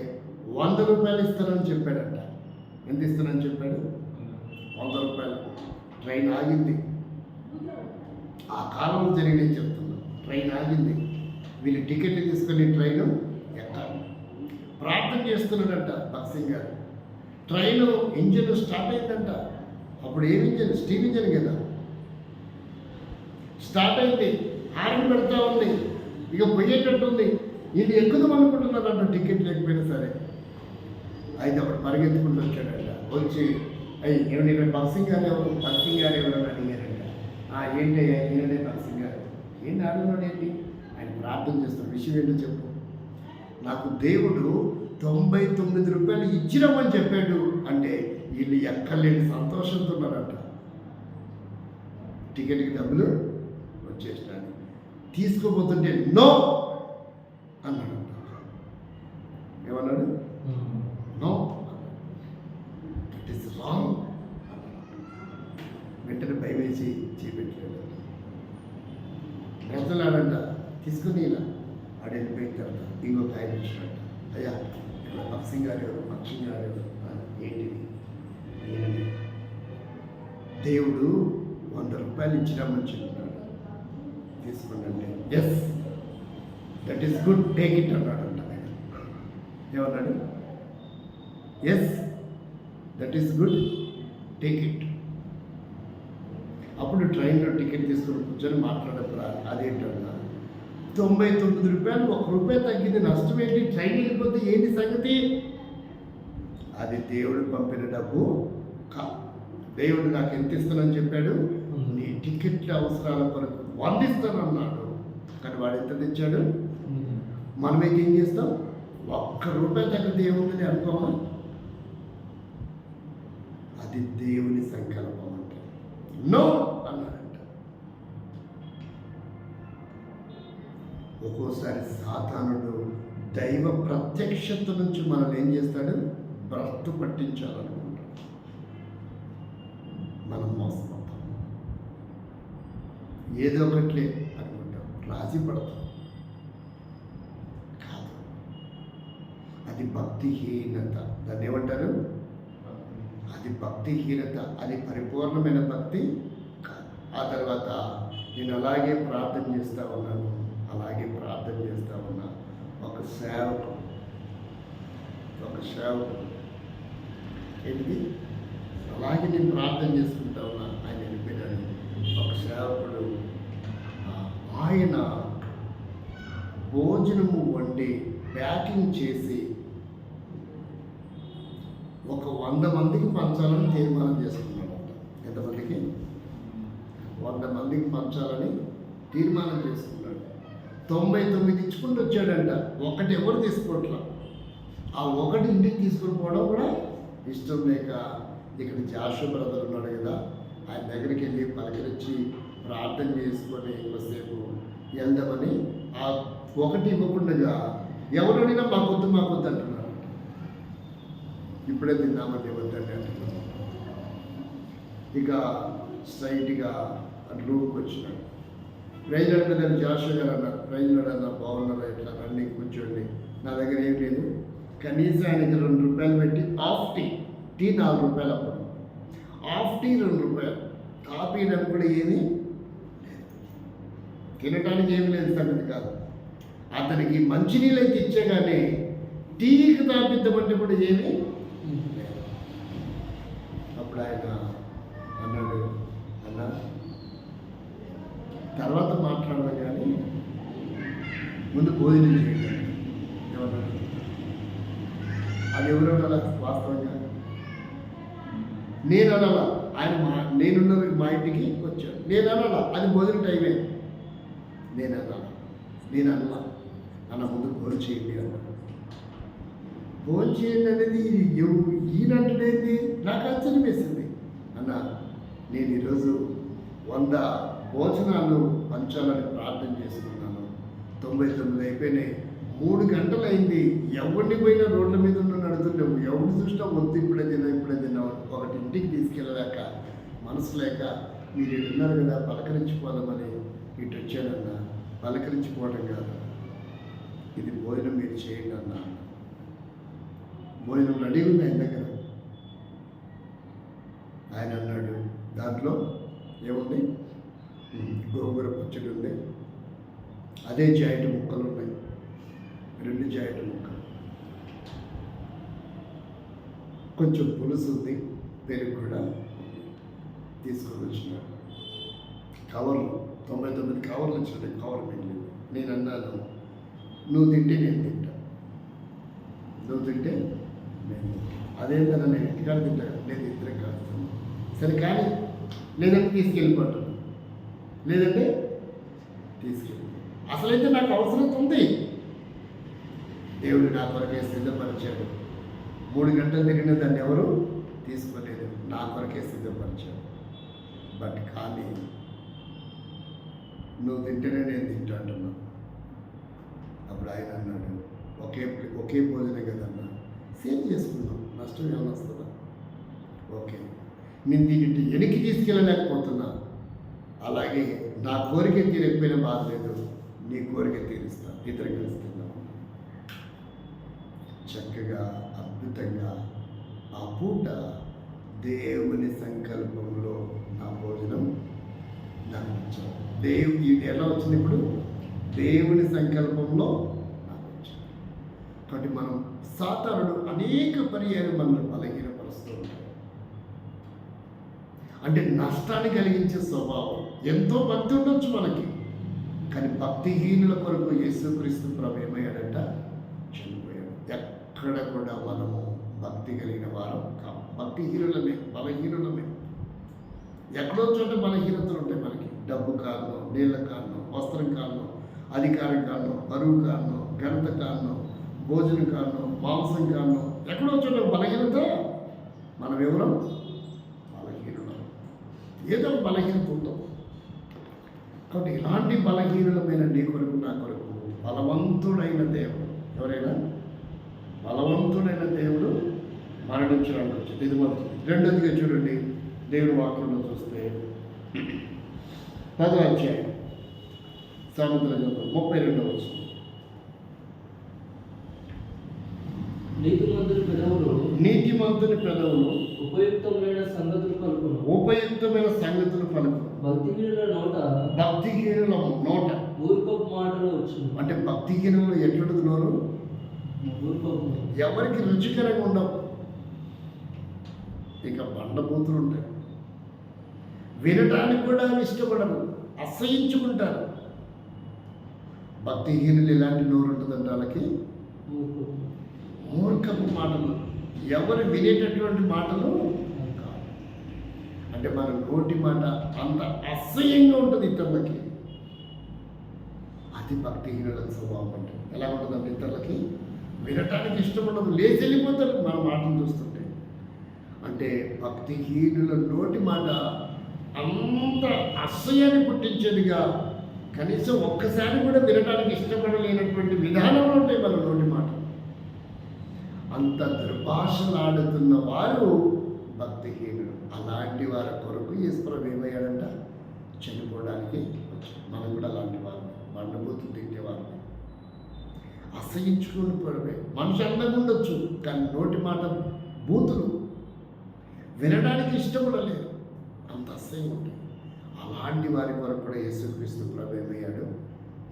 100 రూపాయలు ఇస్తానని చెప్పాడంట. ఎంత ఇస్తానని చెప్పాడు? 100 రూపాయలు. ట్రైన్ ఆగింది. ఆ కాలంలో జరిగినవి చెప్తున్నాను. ట్రైన్ ఆగింది. వీళ్ళు టికెట్లు తీసుకొని ట్రైను ఎక్కాలి. ప్రార్థన చేస్తున్నాడంట భక్సింగ్ గారు. ట్రైను ఇంజిన్ స్టార్ట్ అయిందంట. అప్పుడు ఏం ఇంజిన్? స్టీమ్ ఇంజిన్ కదా. స్టార్ట్ అయింది, హారన్ పెడతా ఉంది, ఇక పోయేటట్టుంది. ఇది ఎక్కుదాం అనుకుంటున్నారంట టికెట్ లేకపోయినా సరే. అయితే అప్పుడు పరిగెత్తుకుంటూ వచ్చాడంట. వచ్చి ఏమైనా భక్సింగ్ గారు ఎవరు? భక్సింగ్ గారు ఎవరని అడిగారంట. ఏంటి ఈయననే భక్సింగ్ గారు. ఏంటి అడుగున్నాడు? ఏంటి ఆయన ప్రార్థన చేస్తాను. విషయం ఏంటో చెప్పు. నాకు దేవుడు 99 రూపాయలు ఇచ్చినామని చెప్పాడు అంటే వీళ్ళు ఎక్కలేని సంతోషంతో ఉన్నారంట. టికెట్కి డబ్బులు వచ్చేసినాను. తీసుకోబోతుంటే నో అన్నాడంట. ఏమన్నాడు? No, it is wrong. వెంటనే భయం వేసి చేపెట్టాడు. గతలాడంట తీసుకుని ఇలా ఆడ వెళ్ళిపోయిన తర్వాత ఇంకొక ఆయన వచ్చినట్ట. అయ్యా ఇక్కడ పక్షి గారు ఎవరు, ఏంటిది? ఏంటి? దేవుడు 100 రూపాయలు ఇచ్చినామని చెప్తున్నాడు, తీసుకోండి. Yes, that is good, take it అన్నాడంట ఆయన. ఏమన్నాడు? Yes, that is good, take it. అప్పుడు ట్రైన్లో టికెట్ తీసుకుని కూర్చొని మాట్లాడప్పుడు అదేంటన్నా 99 రూపాయలు, 1 రూపాయి తగ్గింది, నష్టం ఏంటి? ట్రైన్ వెళ్ళిపోతే ఏంటి సంగతి? అది దేవుడు పంపిన డబ్బు కాదు. దేవుడు నాకు ఎంత ఇస్తానని చెప్పాడు? నీ టికెట్ల అవసరాల కొరకు 100 ఇస్తానన్నాడు. కానీ వాడు ఎంత తెచ్చాడు? మనమైతే ఏం చేస్తాం? 1 రూపాయి తగ్గితే ఏముందని అనుకోమా? అది దేవుని సంకల్పం అంటే నో అన్నాడంట. ఒక్కోసారి సాతానుడు దైవ ప్రత్యక్షత నుంచి మనం ఏం చేస్తాడు? భ్రష్టు పట్టించాలనుకుంటాడు. మనం మోసపోతాం, ఏదో ఒకట్లే అనుకుంటాం, రాజీ పడతాం. కాదు, అది భక్తిహీనత. దాన్ని ఏమంటారు? అది భక్తిహీనత. అది పరిపూర్ణమైన భక్తి కాదు. ఆ తర్వాత నేను అలాగే ప్రార్థన చేస్తూ ఉన్నాను, ఒక సేవకుడు ఏంటి అలాగే నేను ప్రార్థన చేసుకుంటా ఉన్నా. ఆయన వెళ్ళిపోయాడు. ఒక సేవకుడు ఆయన భోజనము వండి ప్యాకింగ్ చేసి ఒక 100 మందికి పంచాలని తీర్మానం చేసుకున్నాడంట. ఎంతమందికి? 100 మందికి పంచాలని తీర్మానం చేసుకున్నాడు. 99 ఇచ్చుకుంటూ వచ్చాడంట. ఒకటి ఎవరు తీసుకోవట్లా. ఆ ఒకటి ఇంటికి తీసుకుని పోవడం కూడా ఇష్టం లేక ఇక్కడ జాషువా బ్రదర్ ఉన్నాడు కదా, ఆయన దగ్గరికి వెళ్ళి పలకరించి ప్రార్థన చేసుకొని కొద్దిసేపు వెళ్దామని ఆ ఒకటి ఇవ్వకుండా ఎవరు అడిగినా మాకొద్దు అంటున్నాడు. ఇప్పుడే తిందామని వద్దండి అంటున్నాడు. ఇక స్ట్రైట్గా రూమ్కి వచ్చినాడు. ప్రైజ్ అడిగిన జాషువా గారు అన్నారు, ప్రైజ్ అన్న బాగున్నారా, ఇట్లా రండి కూర్చోండి. నా దగ్గర ఏం లేదు, కనీసం ఆయనకి 2 రూపాయలు పెట్టి హాఫ్ టీ 4 రూపాయలు, అప్పుడు హాఫ్ టీ 2 రూపాయలు, కాఫీ అని కూడా ఏమీ లేదు, తినటానికి ఏమి లేదు సంగతి కాదు. అతనికి మంచినీళ్ళు అయితే ఇచ్చే కానీ టీకి తాపిద్దామంటే కూడా ఏమీ లేదు. అప్పుడు ఆయన అన్నాడు, అన్న తర్వాత మాట్లాడదాం కానీ ముందు భోజనం చేయండి. ఏమన్నాడు? అది ఎవరు అనాలా? వాస్తవంగా నేను అనాలా? ఆయన నేనున్న మా ఇంటికి వచ్చాడు, నేను అనాలా? అది భోజనం టైమే. నేను అన్నా అన్న ముందు భోజనం చేయండి అన్నాడు. భోజనం చేయండి అనేది ఈయనంటేంది? నాకు ఆశ్చర్యం వేసింది. అన్న నేను ఈరోజు 100 భోజనాలు పంచాలని ప్రార్థన చేసుకున్నాను, 99 అయిపోయినాయి, 3 గంటలు అయింది, ఎవరిని పోయినా రోడ్ల మీద నడుతుండేవు, ఎవరిని చూసినా వద్దు ఇప్పుడే తిన్నావు, ఒకటి ఇంటికి తీసుకెళ్ళలేక మనసు లేక మీరు ఇటు ఉన్నారు కదా పలకరించిపోదామని ఇటు వచ్చానన్నా. పలకరించిపోవడం కాదు, ఇది భోజనం మీరు చేయండి అన్నా. భోజనం రెడీ ఉంది ఆయన దగ్గర. ఆయన అన్నాడు, దాంట్లో ఏముంది? గోంగూర పచ్చడి ఉంది, అదే జాయింట్ ముక్కలు ఉన్నాయి, 2 జాయింట్ ముక్కలు, కొంచెం పులుసు ఉంది, పెరుగు కూడా తీసుకొని వచ్చినాడు. కవర్లు 99 కవర్లు వచ్చినాయి, కవర్ మిగిలింది. నేను అన్నాను, నువ్వు తింటే నేను తింటా, నువ్వు తింటే నేను అదేంటన్నా, నేను ఇంటికాడ తింటా, నేను ఇద్దరం కాస్తాను, సరే కానీ లేదంటే తీసుకెళ్ళిపోతాను, లేదంటే తీసుకెళ్ళి అసలైతే నాకు అవసరం ఉంది. దేవుడు నా కొరకే సిద్ధపరిచాడు. 3 గంటలు తిరిగిన దాన్ని ఎవరు తీసుకోలేదు, నా కొరకే సిద్ధపరిచాడు. బట్ కానీ నువ్వు తింటేనే నేను తింటా అంటున్నావు. అప్పుడు ఆయన అన్నాడు, ఒకే భోజనం కదన్నా, సేవ్ చేసుకున్నాం, నష్టం ఏమైనా వస్తుందా? ఓకే, నేను దీన్ని వెనక్కి తీసుకెళ్ళలేకపోతున్నా, అలాగే నా కోరిక తీరకపోయినా బాధ లేదు, నీ కోరిక తీరుస్తా, ఇద్దరు కలిసి తిన్నాం. చక్కగా అద్భుతంగా ఆ పూట దేవుని సంకల్పంలో నా భోజనం నాకు వచ్చాను. ఇది ఎలా వచ్చింది? ఇప్పుడు దేవుని సంకల్పంలో నాకు వచ్చింది. కాబట్టి మనం సాతానుడు అనేక పర్యాలు మనల్ని బలహీనపరుస్తూ ఉంటాడు. అంటే నష్టాన్ని కలిగించే స్వభావం. ఎంతో భక్తి ఉండొచ్చు మనకి, కానీ భక్తిహీనుల కొరకు యేసుక్రీస్తు ప్రభు ఏమయ్యాడంట? చనిపోయాడు. ఎక్కడ కూడా మనము భక్తి కలిగిన వారం కాదు, భక్తిహీనులమే, బలహీనులమే. ఎక్కడో చోట బలహీనతలు ఉంటాయి మనకి. డబ్బు కారణం, నీళ్ళ కారణం, వస్త్రం కారణం, అధికారం కారణం, బరువు కారణం, ఘనత కారణం, భోజనం కారణం, మాంసం కారణం. ఎక్కడో చోట బలహీనత. మనం ఎవరం? బలహీనులం. ఏదో బలహీనత ఉంటాం. కాబట్టి ఇలాంటి బలహీనులమైన నీ కొరకు, నా కొరకు బలవంతుడైన దేవుడు, ఎవరైనా బలవంతుడైన దేవుడు మరణించడానికి వచ్చింది. ఇది మొదటిది. రెండోదిగా చూడండి, దేవుడి వాక్యంలో చూస్తే 10వ అధ్యాయం సామెతల గ్రంథం 32వ వచనం. నీతిమంతుని పెదవులు ఉపయుక్తమైన సంగతులు పలుకును. భక్తిహీనుల నోట మూర్ఖపు మాటలు వచ్చును. అంటే భక్తిహీనులు ఎట్లుంటుంది నోరు? ఎవరికి రుచికరంగా ఉండవు. ఇక బండబూతులు ఉంటాయి, వినటానికి కూడా ఇష్టపడరు, అసహించుకుంటారు. భక్తిహీనులు ఎలాంటి నోరు ఉంటుందంటే వాళ్ళకి మూర్ఖపు మాటలు, ఎవరు వినేటటువంటి మాటలు కాదు. అంటే మన నోటి మాట అంత అసహ్యంగా ఉంటుంది ఇతరులకి. అది భక్తిహీనుల స్వభావం. అంటే ఎలా ఉంటుందంటే ఇతరులకి వినటానికి ఇష్టపడదు, లేచి వెళ్ళిపోతారు మన మాటలు చూస్తుంటే. అంటే భక్తిహీనుల నోటి మాట అంత అసహ్యాన్ని పుట్టించేదిగా, కనీసం ఒక్కసారి కూడా వినడానికి ఇష్టపడలేనటువంటి విధానంలో ఉంటాయి మన నోటి మాట. అంత దుర్భాషలాడుతున్న వారు భక్తిహీనులు. అలాంటి వారి కొరకు యేసుప్రభు ఏమయ్యాడంట? చనిపోవడానికి వచ్చాడు. మనం కూడా అలాంటి వారు, బండబూతులు తిట్టేవారు, అసహించుకుని పడవే. మనిషి అందంగా ఉండొచ్చు, కానీ నోటి మాట బూతులు, వినడానికి ఇష్టపడలేదు, అంత అసహ్యం ఉంటుంది. అలాంటి వారి కొరకు కూడా యేసుక్రీస్తు ప్రభు ఏమయ్యాడు?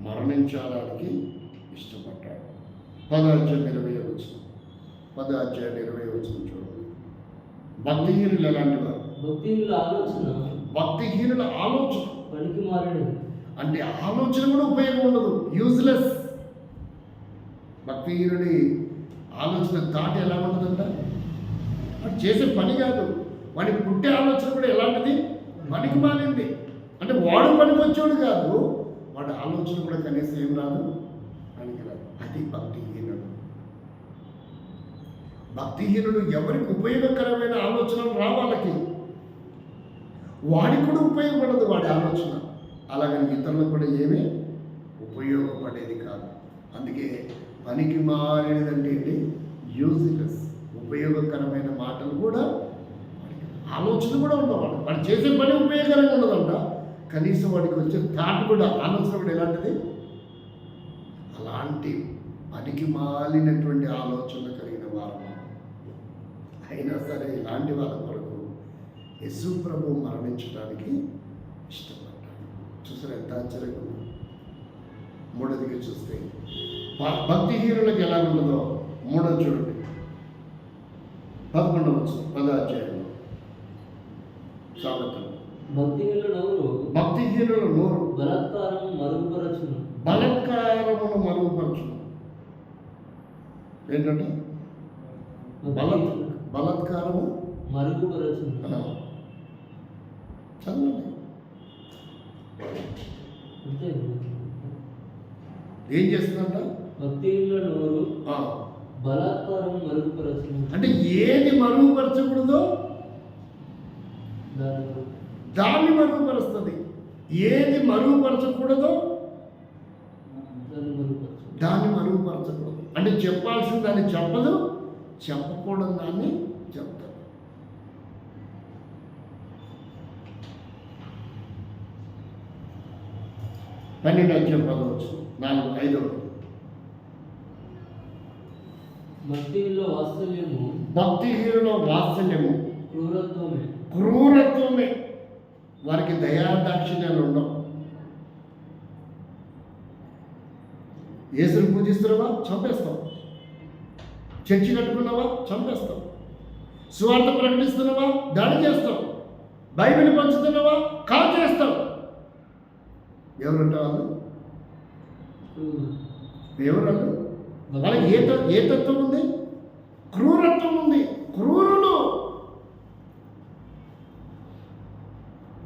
మరణించడానికి ఇష్టపడ్డాడు. 10వ అధ్యాయం 20వ వచనం. 10వ అధ్యాయం 20వ వచనం చూడండి. భక్తిహీనులు ఎలాంటి వారు? భక్తిహీనుల ఆలోచన పనికి మారినది. అంటే ఆలోచన కూడా ఉపయోగం ఉండదు, యూజ్లెస్. భక్తిహీనుడి ఆలోచన థాట్ ఎలా ఉంటుందంట? వాడు చేసే పని కాదు, వాడికి పుట్టే ఆలోచన కూడా ఎలాంటిది? పనికి మారింది. అంటే వాడు పనికి వచ్చాడు కాదు, వాడి ఆలోచన కూడా కనీసం ఏం రాదు, పనికి రాదు. అది భక్తిహీనుడు. భక్తిహీనుడు ఎవరికి ఉపయోగకరమైన ఆలోచనలు రావాలకి, వాడికి కూడా ఉపయోగపడదు వాడి ఆలోచన. అలాగని ఇతరులకు కూడా ఏమీ ఉపయోగపడేది కాదు. అందుకే పనికి మారినదంటే ఏంటి? యూజ్లెస్. ఉపయోగకరమైన మాటలు కూడా, ఆలోచన కూడా ఉండవు. వాడు చేసే పని ఉపయోగకరంగా ఉండదంట, కనీసం వాడికి వచ్చే థాట్ కూడా, ఆలోచన కూడా ఎలాంటిది? అలాంటి పనికి మాలినటువంటి ఆలోచనలు కలిగిన వారు. అయినా సరే ఇలాంటి వాళ్ళ కొరకు యేసు ప్రభు మరణించడానికి ఇష్టపడ్డాడు. చూసారు ఎంత ఆశ్చర్యంగా ఉంది. మూడోదిగా చూస్తే భక్తిహీనులకు ఎలా ఉండదో మూడోది చూడండి. 11వ వచనం 10వ అధ్యాయంలో సామెతలు. భక్తిహీనుల నోరు బలాత్కారమును మరుగుపరచును. ఏంటంటే బలాత్కారము మరుగుపరచును. చదవండి. ఏం చేస్తుందంట? భక్తిహీనుల నోరు ఆ, బలాత్కారం మరుగుపరచును. అంటే ఏది మరుగుపరచకూడదో దాన్ని మరుగుపరుస్తుంది. ఏది మరుగుపరచకూడదో దాన్ని మరుగుపరచకూడదు. అంటే చెప్పాల్సిన దాన్ని చెప్పదు, చెప్పకూడదు దాన్ని చెప్తారు. పన్నెండు అధ్యాయం 4-5. భక్తిహీనుల వాత్సల్యము భక్తిహీనుల వాత్సల్యము క్రూరత్వమే. వారికి దయాదాక్షిణ్యాలు ఉండవు. యేసుని పూజిస్తున్నావా? చంపేస్తాం. చర్చి కట్టుకున్నావా? చంపేస్తాం. సువార్త ప్రకటిస్తున్నావా? దాడి చేస్తాం. బైబిల్ పంచుతున్నావా? కాల్ చేస్తాం. ఎవరంటే వాళ్ళు? ఎవరు వాళ్ళు? వాళ్ళకి ఏ తత్వం ఉంది? క్రూరత్వం ఉంది. క్రూరులు.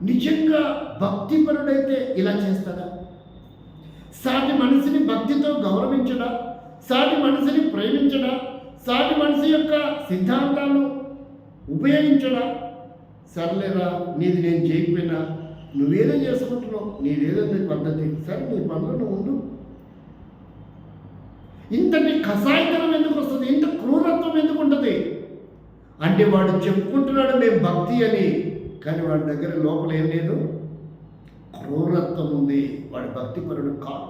నిజంగా భక్తిపరుడైతే ఇలా చేస్తాడా? సాటి మనిషిని భక్తితో గౌరవించడా? సాటి మనిషిని ప్రేమించడా? సాటి మనిషి యొక్క సిద్ధాంతాలు ఉపయోగించడా? సర్లేరా, నీది నేను చేయకపోయినా నువ్వేదో చేసుకుంటున్నావు, నీదేదో నీ పద్ధతి, సరే నీ పనులు నువ్వు ఉండు. ఇంతటి కసాయితనం ఎందుకు వస్తుంది? ఇంత క్రూరత్వం ఎందుకు ఉంటుంది? అంటే వాడు చెప్పుకుంటున్నాడు మేము భక్తి అని, కానీ వాడి దగ్గర లోపల ఏం లేదు? క్రూరత్వం ఉంది. వాడి భక్తిపరుడు కాదు.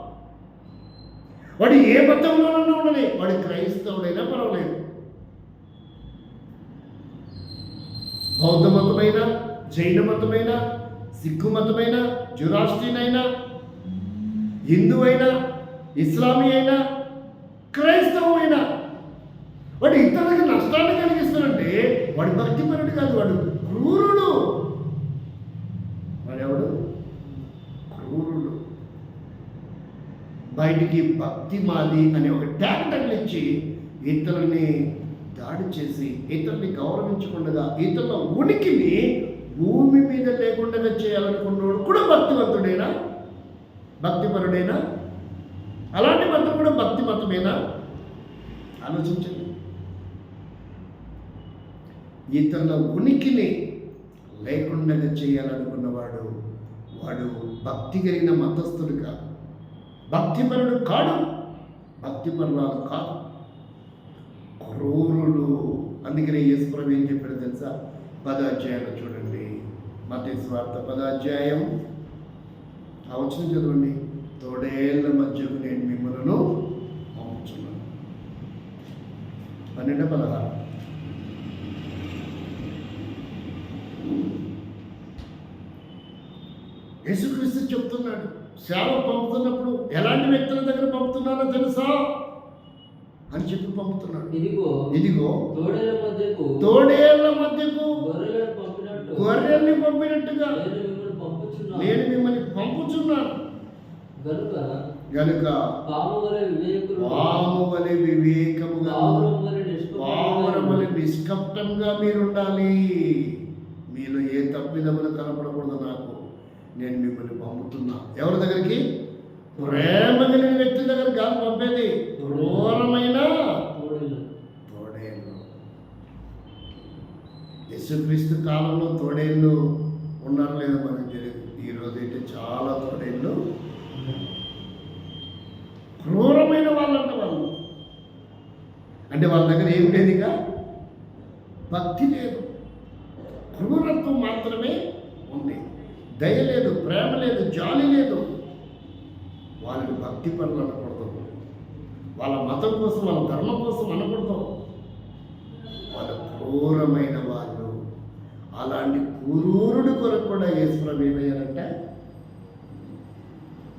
వాడు ఏ మతంలోనన్నా ఉండని, వాడు క్రైస్తవుడైనా పర్వాలేదు, బౌద్ధ మతమైనా, జైన మతమైనా, సిక్కు మతమైనా, జురాస్ట్రియన్ అయినా, హిందూ అయినా, ఇస్లామీ అయినా, క్రైస్తవం అయినా, వాడు ఇతరులకి నష్టాన్ని కలిగిస్తాడంటే వాడు భక్తిపరుడు కాదు, వాడు క్రూరుడు. వాడెవడు? క్రూరుడు. బయటికి భక్తి మాది అని ఒక ట్యాగ్ తగిలించి ఇతరుల్ని దాడి చేసి, ఇతరుల్ని గౌరవించకుండా, ఇతరుల ఉనికిని భూమి మీద లేకుండా చేయాలనుకున్నాడు కూడా భక్తివంతుడేనా? భక్తిపరుడేనా? అలాంటి మతం కూడా భక్తి మతమేనా? ఆలోచించండి. ఇతరుల ఉనికిని లేకుండా చేయాలనుకున్నవాడు వాడు భక్తి కలిగిన మతస్థుడు కాదు, భక్తిపరుడు కాడు, భక్తిపరురాలు కాదు, క్రూరుడు. అందుకనే యేసుప్రభు ఏం చెప్పాడు తెలుసా? 10వ అధ్యాయంలో చూడండి, మత్తయి సువార్త 10వ అధ్యాయం ఆ వచనం చదవండి. తోడేళ్ల మధ్యకు నేను మిమ్మల్ని పంపుతున్నాను. 12-16. యేసుక్రీస్తు చెప్తున్నాడు, సేవ పంపుతున్నప్పుడు ఎలాంటి వ్యక్తుల దగ్గర పంపుతున్నానో తెలుసా అని చెప్పి పంపుతున్నాడు. ఇదిగో తోడేళ్ల మధ్యకు గొర్రెల్ని పంపినట్టుగా నేను మిమ్మల్ని పంపుచున్నాను. గనుక పాము వలె వివేకముగా, పావురం వలె నిష్కపటంగా మీరు ఉండాలి. మీలో ఏ తప్పిదములు కనపడకూడదు. నాకు నేను మిమ్మల్ని పంపుతున్నా. ఎవరి దగ్గరికి? ప్రేమ కలిగిన వ్యక్తి దగ్గర కాదు పంపేది, క్రూరమైన తోడేళ్ళు. యేసుక్రీస్తు కాలంలో తోడేళ్ళు ఉన్నారో లేదో మనకు తెలియదు. ఈరోజు అయితే చాలా తోడేళ్ళు, క్రూరమైన వాళ్ళంట వాళ్ళు. అంటే వాళ్ళ దగ్గర ఏం లేదుగా? భక్తి లేదు, క్రూరత్వం మాత్రమే ఉంది. దయ లేదు, ప్రేమ లేదు, జాలి లేదు. వాళ్ళని భక్తి పనులు అనకూడదు, వాళ్ళ మతం కోసం, వాళ్ళ ధర్మం కోసం అనకూడదు. వాళ్ళ క్రూరమైన వాళ్ళు. అలాంటి క్రూరుడి కొరకు కూడా యేసుప్రభు ఏమయ్యారంటే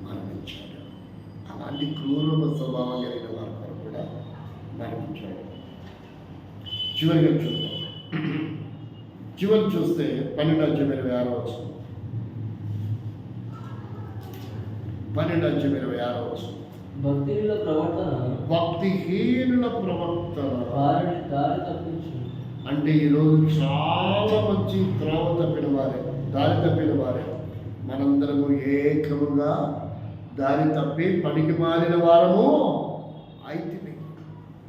మరణించాడు. అలాంటి క్రూర స్వభావం కలిగిన వారి కొరకు కూడా మరణించాడు. చివరిగా చూద్దాం. చివరి చూస్తే 12-26 వచనం. 12-26 వచనం. భక్తిహీనుల ప్రవర్తన అంటే ఈరోజు చాలా మంచి త్రోవ తప్పిన వారే, దారి తప్పిన వారే. మనందరము ఏకముగా దారి తప్పి పనికి మారిన వారము అయితే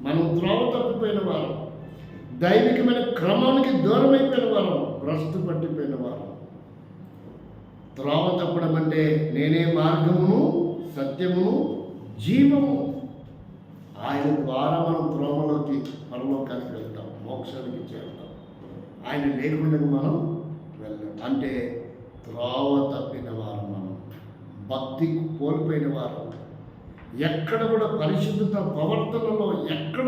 మనం త్రోవ తప్పిపోయిన వారం, దైవికమైన క్రమానికి దూరమైపోయిన వారం, భ్రష్టు పట్టిపోయిన వారం. త్రోవ తప్పడం అంటే నేనే మార్గమును, సత్యమును, జీవము. ఆయన ద్వారా మనం త్రోవలోకి పరలోకానికి వెళ్తాం, మోక్షానికి చేరుతాం. ఆయన లేకుండా మనం వెళ్ళాం. అంటే త్రోవ తప్పిన వారం మనం, భక్తి కోల్పోయిన వారం, ఎక్కడ కూడా పరిశుద్ధత ప్రవర్తనలో ఎక్కడ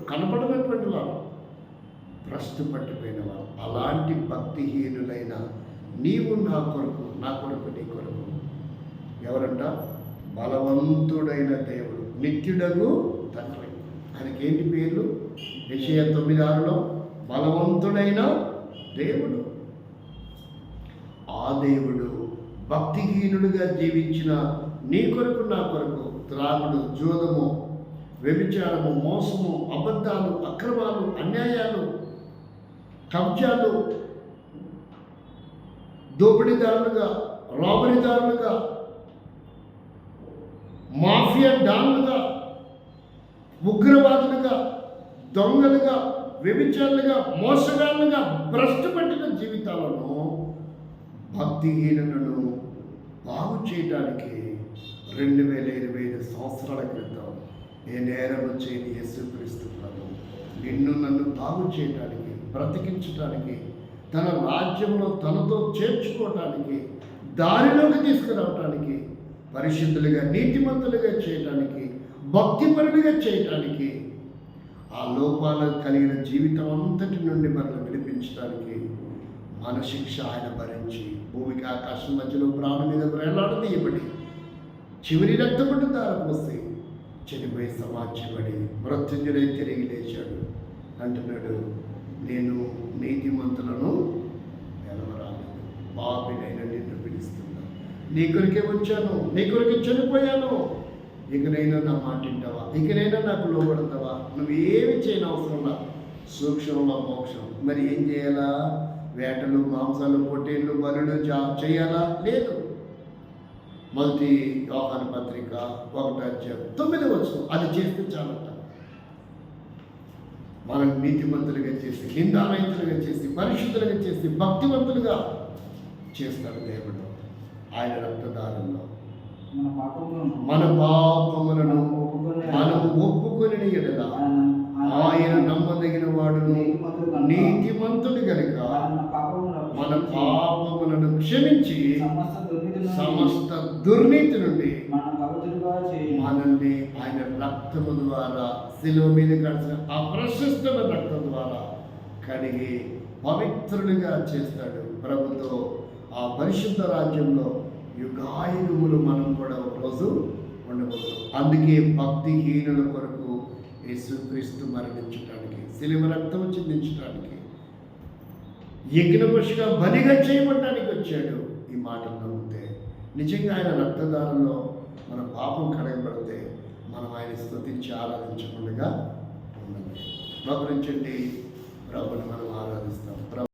కనపడినటువంటి వారు, భ్రష్టు పట్టిపోయిన వారు. అలాంటి భక్తిహీనులైన నీవు నా కొరకు, నా కొరకు, నీ కొరకు ఎవరంట? బలవంతుడైన దేవుడు, నిత్యుడగు తండ్రి. ఆయనకి ఏంటి పేర్లు? యెషయా 9:6లో బలవంతుడైన దేవుడు. ఆ దేవుడు భక్తిహీనుడిగా జీవించిన నీ కొరకు, నా కొరకు త్రాగుడు, జూదము, వ్యభిచారము, మోసము, అబద్ధాలు, అక్రమాలు, అన్యాయాలు, కబ్జాలు, దోపిడీదారులుగా, రాబరీదారులుగా, మాఫియా డాన్లుగా, ఉగ్రవాదులుగా, దొంగలుగా, వ్యభిచారులుగా, మోసగాళ్ళుగా భ్రష్టు పట్టిన జీవితాలను, భక్తిహీనులను బాగు చేయడానికి 2025 సంవత్సరాల క్రితం ఏ నేరము చేయని యేసుక్రీస్తు ప్రభు నిన్ను నన్ను బాగు చేయడానికి, బ్రతికించడానికి, తన రాజ్యంలో తనతో చేర్చుకోవటానికి, దారిలోకి తీసుకురావటానికి, పరిశుద్ధులుగా, నీతిమంతులుగా చేయటానికి, భక్తిపరులుగా చేయటానికి, ఆ లోపాలు కలిగిన జీవితం అంతటి నుండి మనల్ని విడిపించడానికి మన శిక్ష ఆయన భరించి భూమికి ఆకాశం మధ్యలో ప్రాణం మీద వేలాడదీయబడి చివరి రక్తపట్టు దారపోసి చనిపోయి సమాధ్యపడి మృత్యుంజయుడై తిరిగి లేచాడు. అంటున్నాడు, నేను నీతిమంతులను వెలవరాలేదు, పాపినైన నిన్ను పిలుస్తున్నా. నీ కొరికే వచ్చాను, నీ కొరికి చనిపోయాను. ఇకనైనా నా మాట వింటావా? ఇకనైనా నాకు లోబడతావా? నువ్వేమి చేయని అవసరంలా, సూక్ష్మంలో మోక్షం. మరి ఏం చేయాలా? వేటలు, మాంసాలు, పొట్టేళ్ళు, బలులు చేయాలా? లేదు. మొదటి యోహాను పత్రిక 1:9 అది చేస్తే చాలంట. మనం నీతిమంతులుగా చేసి, నిందారహితులుగా చేసి, పరిశుద్ధులుగా చేసి, భక్తివంతులుగా చేస్తాడు దేవుడు. ఆయన రక్తదారంలో మన పాపములను మనం ఒప్పుకొని ఎడల ఆయన నమ్మదగిన వాడును, నీతిమంతుడు గనుక మన పాపములను క్షమించి సమస్త దుర్నీతి నుండి మనల్ని ఆయన రక్తము ద్వారా, శిలువ మీద కడిచిన ఆ ప్రశస్తమైన రక్తం ద్వారా కడిగి పవిత్రులుగా చేస్తాడు. ప్రభుతో ఆ పరిశుద్ధ రాజ్యంలో యుగాయుగములు మనం కూడా ఒకరోజు ఉండబోతాం. అందుకే భక్తిహీనుల కొరకు యేసుక్రీస్తు మరణించడానికి, శిలువ రక్తం చిందించడానికి, యజ్ఞపశుగా బలిగా చేయబడడానికి వచ్చాడు. ఈ మాటలు నమ్మితే నిజంగా ఆయన రక్తదానంలో మన పాపం కడగబడితే మనం ఆయన స్తుతించి ఆరాధించకుండా ఉండాలి. ప్రభుత్వం ప్రభుని మనం ఆరాధిస్తాం.